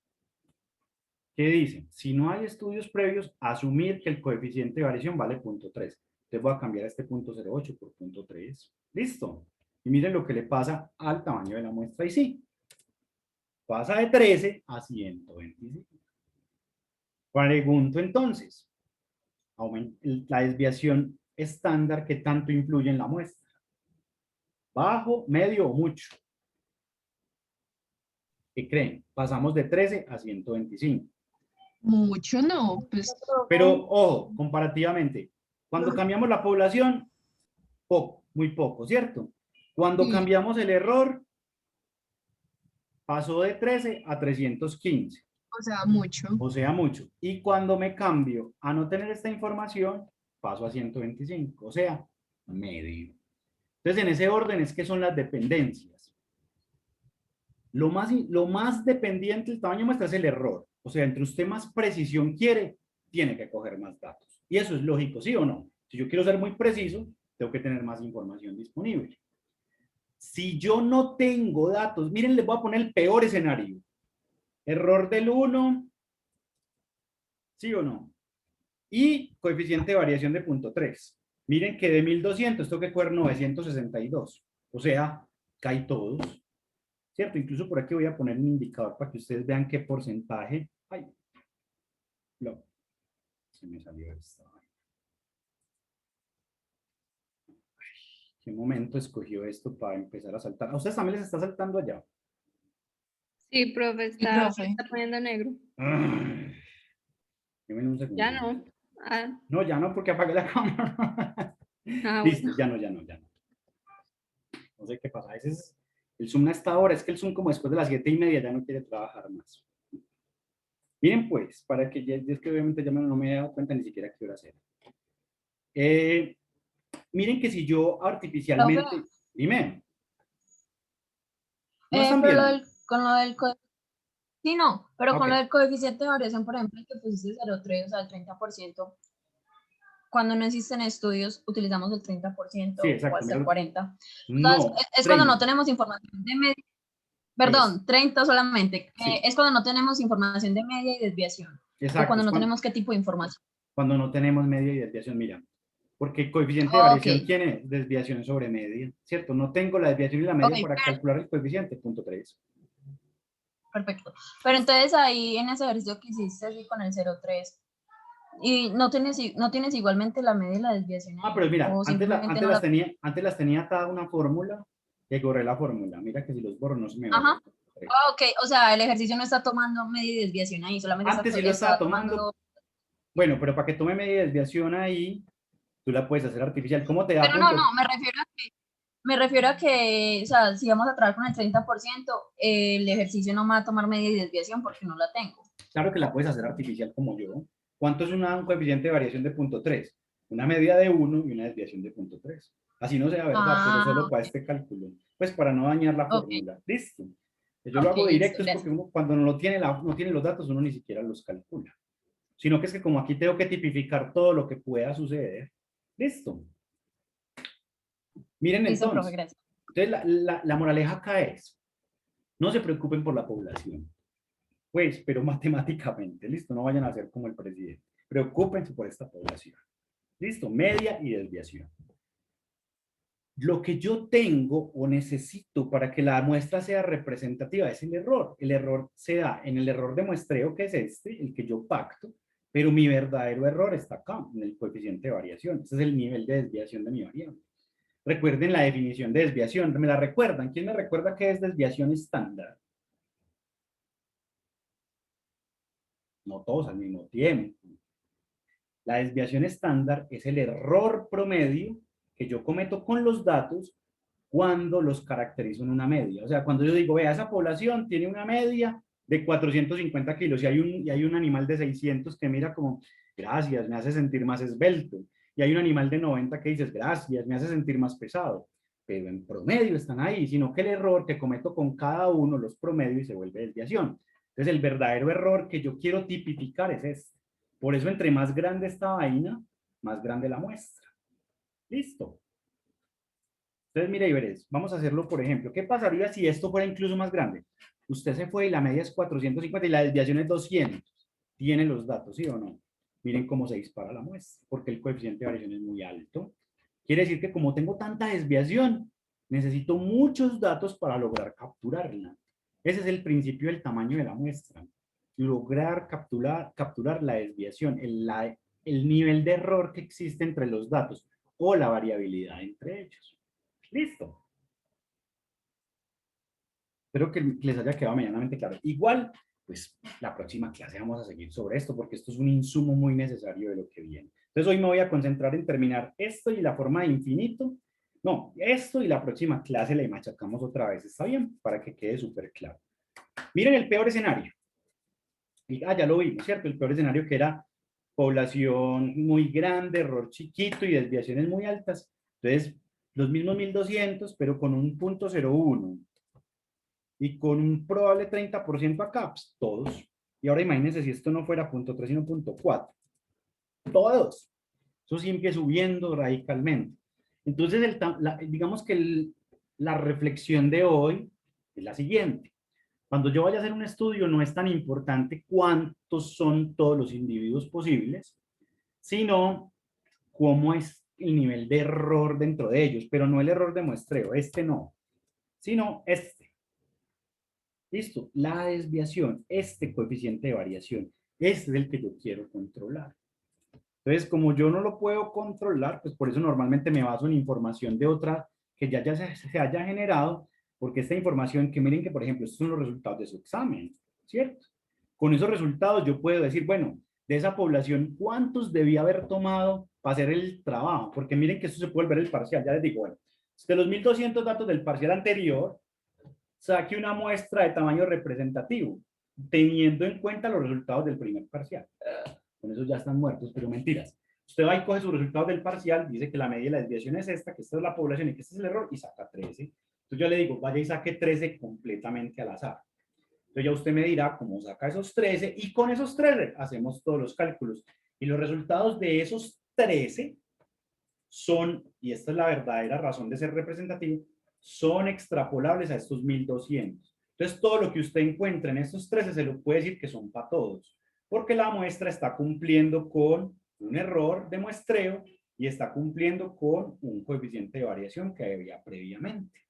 ¿Qué dicen? Si no hay estudios previos, asumir que el coeficiente de variación vale 0.3. Entonces voy a cambiar este 0.08 por 0.3. ¿Listo? Y miren lo que le pasa al tamaño de la muestra. Y sí, pasa de 13 a 125. Pregunto entonces, la desviación estándar, ¿qué tanto influye en la muestra? ¿Bajo, medio o mucho? ¿Qué creen? Pasamos de 13 a 125. Mucho no, pues Pero, ojo, comparativamente, cuando cambiamos la población, poco, muy poco, ¿cierto? Cuando sí, cambiamos el error, pasó de 13 a 315. o sea, mucho. O sea, mucho. Y cuando me cambio a no tener esta información, paso a 125, o sea, medio. Entonces, en ese orden es que son las dependencias. Lo más dependiente del tamaño de muestra es el error. O sea, entre usted más precisión quiere, tiene que coger más datos. Y eso es lógico, ¿sí o no? Si yo quiero ser muy preciso, tengo que tener más información disponible. Si yo no tengo datos, miren, les voy a poner el peor escenario. Error del 1, ¿sí o no? Y coeficiente de variación de 0.3. Miren que de 1200 tengo que coger 962. O sea, cae todos. ¿Cierto? Incluso por aquí voy a poner un indicador para que ustedes vean qué porcentaje. Ay, no, se me salió esto. ¿Qué momento escogió esto para empezar a saltar? ¿A ustedes también les está saltando allá? Sí, profe, profe. está poniendo negro. Deme un segundo. Ya no. Ah, No, ya no, porque apagué la cámara. Listo, bueno. ya no. No sé qué pasa. Ese es el Zoom a esta hora. Es que el Zoom como después de las 7:30 ya no quiere trabajar más. Miren pues, para que ya, es que obviamente ya no me he dado cuenta ni siquiera qué hora era. Miren que si yo artificialmente... Profe. Dime. ¿No están Pero viendo? con lo del sí, no, pero con Ok. lo del coeficiente de variación, por ejemplo, que pusiste 0,3, o sea, el 30%, cuando no existen estudios, utilizamos el 30% Sí, o exacto. hasta el 40%. O sea, No, es cuando no 30. tenemos información de media, perdón, 30 solamente. Sí, Es cuando no tenemos información de media y desviación. O exacto. cuando Es no tenemos qué tipo de información. cuando no tenemos media y desviación, mira. Porque el coeficiente de Ok, variación tiene desviación sobre media, ¿cierto? No tengo la desviación y la media ok, para calcular el coeficiente, 0.3. perfecto. Pero entonces ahí en ese ejercicio que hiciste así con el 0,3, y no tienes igualmente la media y la desviación ahí, Pero mira, o simplemente no la... antes las tenía atada una fórmula, que borré la fórmula. Mira que si los borro no se me va. Ajá. Ok, o sea, el ejercicio no está tomando media y desviación ahí, solamente Antes sí lo estaba está tomando. tomando... Bueno, pero para que tome media y desviación ahí, tú la puedes hacer artificial. ¿Cómo te da Pero no, punto? me refiero a que, o sea, si vamos a trabajar con el 30%, el ejercicio no me va a tomar media y desviación porque no la tengo. Claro que la puedes hacer artificial como yo. ¿Cuánto es un coeficiente de variación de 0.3? Una media de 1 y una desviación de 0.3. Así no sea verdad, pero solo para este cálculo. Pues para no dañar la Ok, fórmula. Listo. Yo lo ok, hago listo, directo es porque gracias. uno, cuando no tiene, no tiene los datos, uno ni siquiera los calcula. Sino que es que como aquí tengo que tipificar todo lo que pueda suceder. Listo. Miren Listo, profe, entonces. gracias. Entonces la moraleja acá es, no se preocupen por la población. Pues, pero matemáticamente, listo, no vayan a ser como el presidente. Preocúpense por esta población. Listo, media y desviación. Lo que yo tengo o necesito para que la muestra sea representativa es el error. El error se da en el error de muestreo, que es este, el que yo pacto, pero mi verdadero error está acá, en el coeficiente de variación. Ese es el nivel de desviación de mi variable. Recuerden la definición de desviación. ¿Me la recuerdan? ¿Quién me recuerda qué es desviación estándar? No todos al mismo tiempo. La desviación estándar es el error promedio que yo cometo con los datos cuando los caracterizo en una media. O sea, cuando yo digo, vea, esa población tiene una media de 450 kilos y hay un animal de 600 que mira como, gracias, me hace sentir más esbelto. Y hay un animal de 90 que dices, gracias, me hace sentir más pesado. Pero en promedio están ahí, sino que el error que cometo con cada uno los promedios y se vuelve desviación. Entonces, el verdadero error que yo quiero tipificar es este. Por eso, entre más grande esta vaina, más grande la muestra. Listo. Entonces, mire, Iberes, vamos a hacerlo, por ejemplo. ¿Qué pasaría si esto fuera incluso más grande? Usted se fue y la media es 450 y la desviación es 200. ¿Tiene los datos, sí o no? Miren cómo se dispara la muestra, porque el coeficiente de variación es muy alto. Quiere decir que como tengo tanta desviación, necesito muchos datos para lograr capturarla. Ese es el principio del tamaño de la muestra. Lograr capturar la desviación, el nivel de error que existe entre los datos o la variabilidad entre ellos. Listo. Espero que les haya quedado medianamente claro. Igual, pues la próxima clase vamos a seguir sobre esto porque esto es un insumo muy necesario de lo que viene. Entonces hoy me voy a concentrar en terminar esto y la forma de infinito. No, esto y la próxima clase le machacamos otra vez. ¿Está bien? Para que quede súper claro. Miren el peor escenario. Ya lo vimos, ¿cierto? El peor escenario que era población muy grande, error chiquito y desviaciones muy altas. Entonces, los mismos 1200, pero con un 0.01 y con un probable 30% acá, pues, todos. Y ahora imagínense si esto no fuera 0.3 sino 0.4. Todos. Eso sigue subiendo radicalmente. Entonces, digamos que la reflexión de hoy es la siguiente. Cuando yo vaya a hacer un estudio, no es tan importante cuántos son todos los individuos posibles, sino cómo es el nivel de error dentro de ellos, pero no el error de muestreo, este no, sino este. ¿Listo? La desviación, este coeficiente de variación, este es el que yo quiero controlar. Entonces, como yo no lo puedo controlar, pues por eso normalmente me baso en información de otra que ya se haya generado, porque esta información, que miren que, por ejemplo, estos son los resultados de su examen, ¿cierto? Con esos resultados yo puedo decir, bueno, de esa población, ¿cuántos debía haber tomado para hacer el trabajo? Porque miren que esto se puede ver el parcial, ya les digo, bueno, de los 1200 datos del parcial anterior, saque una muestra de tamaño representativo, teniendo en cuenta los resultados del primer parcial. Con esos ya están muertos, pero mentiras. Usted va y coge sus resultados del parcial, dice que la media de la desviación es esta, que esta es la población y que este es el error, y saca 13. Entonces yo le digo, vaya y saque 13 completamente al azar. Entonces ya usted me dirá cómo saca esos 13, y con esos 13 hacemos todos los cálculos. Y los resultados de esos 13 son, y esta es la verdadera razón de ser representativo, son extrapolables a estos 1200. Entonces todo lo que usted encuentra en estos 13 se lo puede decir que son para todos, porque la muestra está cumpliendo con un error de muestreo y está cumpliendo con un coeficiente de variación que había previamente.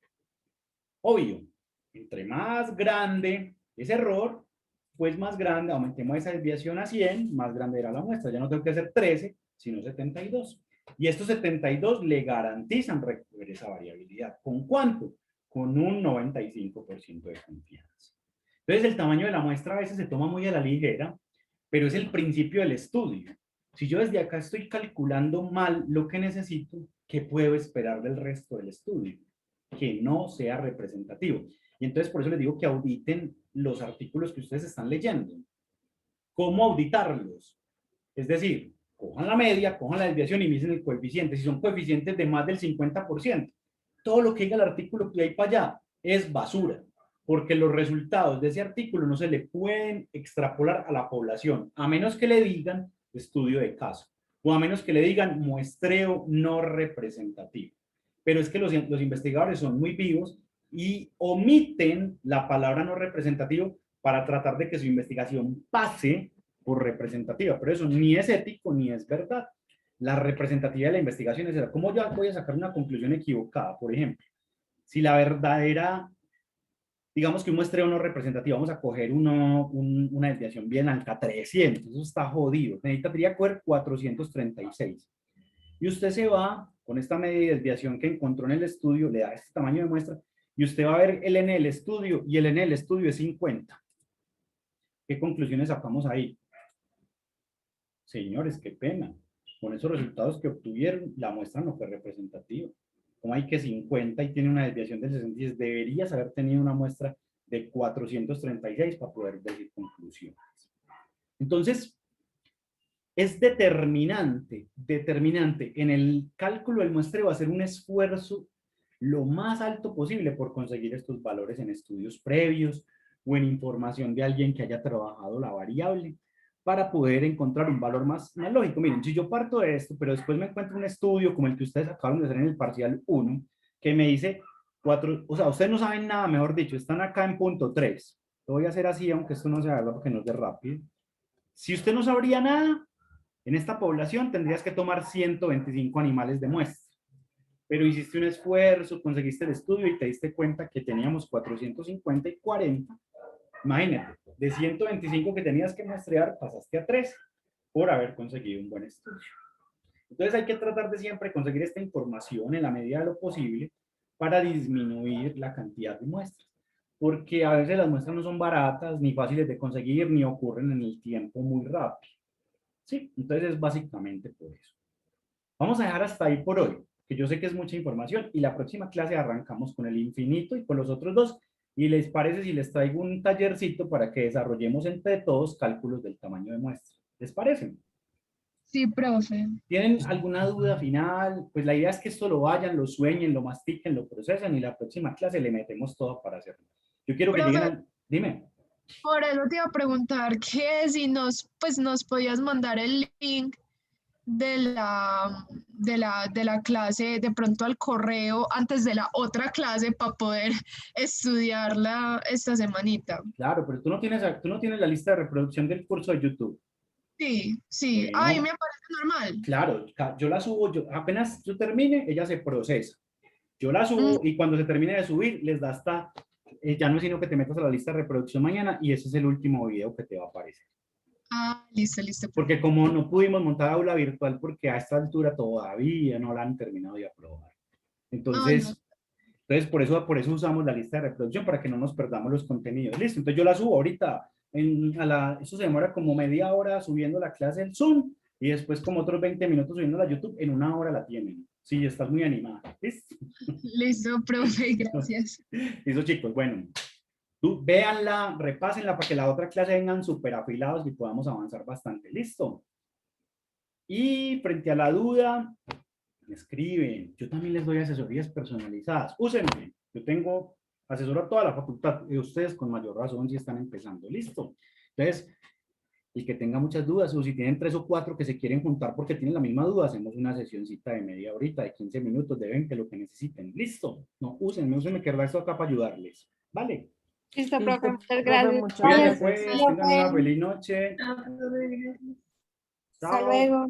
Obvio, entre más grande ese error, pues más grande, aumentemos esa desviación a 100, más grande era la muestra. Ya no tengo que hacer 13, sino 72. Y estos 72 le garantizan recoger esa variabilidad. ¿Con cuánto? Con un 95% de confianza. Entonces el tamaño de la muestra a veces se toma muy a la ligera, pero es el principio del estudio. Si yo desde acá estoy calculando mal lo que necesito, ¿qué puedo esperar del resto del estudio? Que no sea representativo. Y entonces por eso les digo que auditen los artículos que ustedes están leyendo. ¿Cómo auditarlos? Es decir, cojan la media, cojan la desviación y miden el coeficiente. Si son coeficientes de más del 50%, todo lo que diga el artículo que hay para allá es basura, porque los resultados de ese artículo no se le pueden extrapolar a la población, a menos que le digan estudio de caso, o a menos que le digan muestreo no representativo. Pero es que los investigadores son muy vivos y omiten la palabra no representativo para tratar de que su investigación pase por representativa, pero eso ni es ético ni es verdad. La representatividad de la investigación es esa. ¿Cómo yo voy a sacar una conclusión equivocada? Por ejemplo, si la verdadera, digamos que un muestreo no representativo, vamos a coger una desviación bien alta, 300, eso está jodido, necesitaría coger 436. Y usted se va con esta media de desviación que encontró en el estudio, le da este tamaño de muestra, y usted va a ver el N del estudio, y el N del estudio es 50. ¿Qué conclusiones sacamos ahí? Señores, qué pena. Con esos resultados que obtuvieron, la muestra no fue representativa. Como hay que 50 y tiene una desviación del 66, deberías haber tenido una muestra de 436 para poder decir conclusiones. Entonces, es determinante en el cálculo del muestreo hacer un esfuerzo lo más alto posible por conseguir estos valores en estudios previos o en información de alguien que haya trabajado la variable para poder encontrar un valor más lógico. Miren, si yo parto de esto, pero después me encuentro un estudio como el que ustedes acaban de hacer en el parcial 1, que me dice 4, o sea, ustedes no saben nada, mejor dicho, están acá en punto 3. Lo voy a hacer así, aunque esto no se haga porque no es de rápido. Si usted no sabría nada, en esta población tendrías que tomar 125 animales de muestra. Pero hiciste un esfuerzo, conseguiste el estudio y te diste cuenta que teníamos 450 y 40. Imagínate, de 125 que tenías que muestrear, pasaste a 3 por haber conseguido un buen estudio. Entonces hay que tratar de siempre conseguir esta información en la medida de lo posible para disminuir la cantidad de muestras. Porque a veces las muestras no son baratas, ni fáciles de conseguir, ni ocurren en el tiempo muy rápido. Sí, entonces es básicamente por eso. Vamos a dejar hasta ahí por hoy, que yo sé que es mucha información, y la próxima clase arrancamos con el infinito y con los otros dos. ¿Y les parece si les traigo un tallercito para que desarrollemos entre todos cálculos del tamaño de muestra? ¿Les parece? Sí, profe. ¿Tienen alguna duda final? Pues la idea es que esto lo vayan, lo sueñen, lo mastiquen, lo procesen y la próxima clase le metemos todo para hacerlo. Yo quiero que Profe. lleguen al... Dime. Por eso te iba a preguntar que si nos podías mandar el link de la clase de pronto al correo antes de la otra clase para poder estudiarla esta semanita. Claro, pero tú no tienes la lista de reproducción del curso de YouTube. Sí, sí. Bueno. Ay, me parece normal. Claro, yo la subo, apenas yo termine, ella se procesa. Yo la subo y cuando se termine de subir, les da hasta, ya no es sino que te metas a la lista de reproducción mañana y ese es el último video que te va a aparecer. Ah, listo, listo. Porque como no pudimos montar aula virtual porque a esta altura todavía no la han terminado de aprobar. Entonces, por eso usamos la lista de reproducción para que no nos perdamos los contenidos. Listo, entonces yo la subo ahorita. Eso se demora como media hora subiendo la clase en Zoom y después como otros 20 minutos subiendo a YouTube. En 1 hora la tienen. Sí, estás muy animada. ¿Listo? Listo, profe, gracias. Listo, chicos. Bueno, tú véanla, repásenla para que la otra clase vengan súper afilados y podamos avanzar bastante. ¿Listo? Y frente a la duda, me escriben. Yo también les doy asesorías personalizadas. Úsenme. Yo tengo asesoro a toda la facultad y ustedes con mayor razón si están empezando. ¿Listo? Entonces, el que tenga muchas dudas o si tienen 3 o 4 que se quieren juntar porque tienen la misma duda, hacemos una sesioncita de media horita, de 15 minutos, de 20, lo que necesiten. ¿Listo? No, úsenme que esto acá para ayudarles. ¿Vale? Listo, profe, muchas Profe, gracias. muchas Cuídense gracias. pues, tengan una feliz noche. Hasta Chao. luego.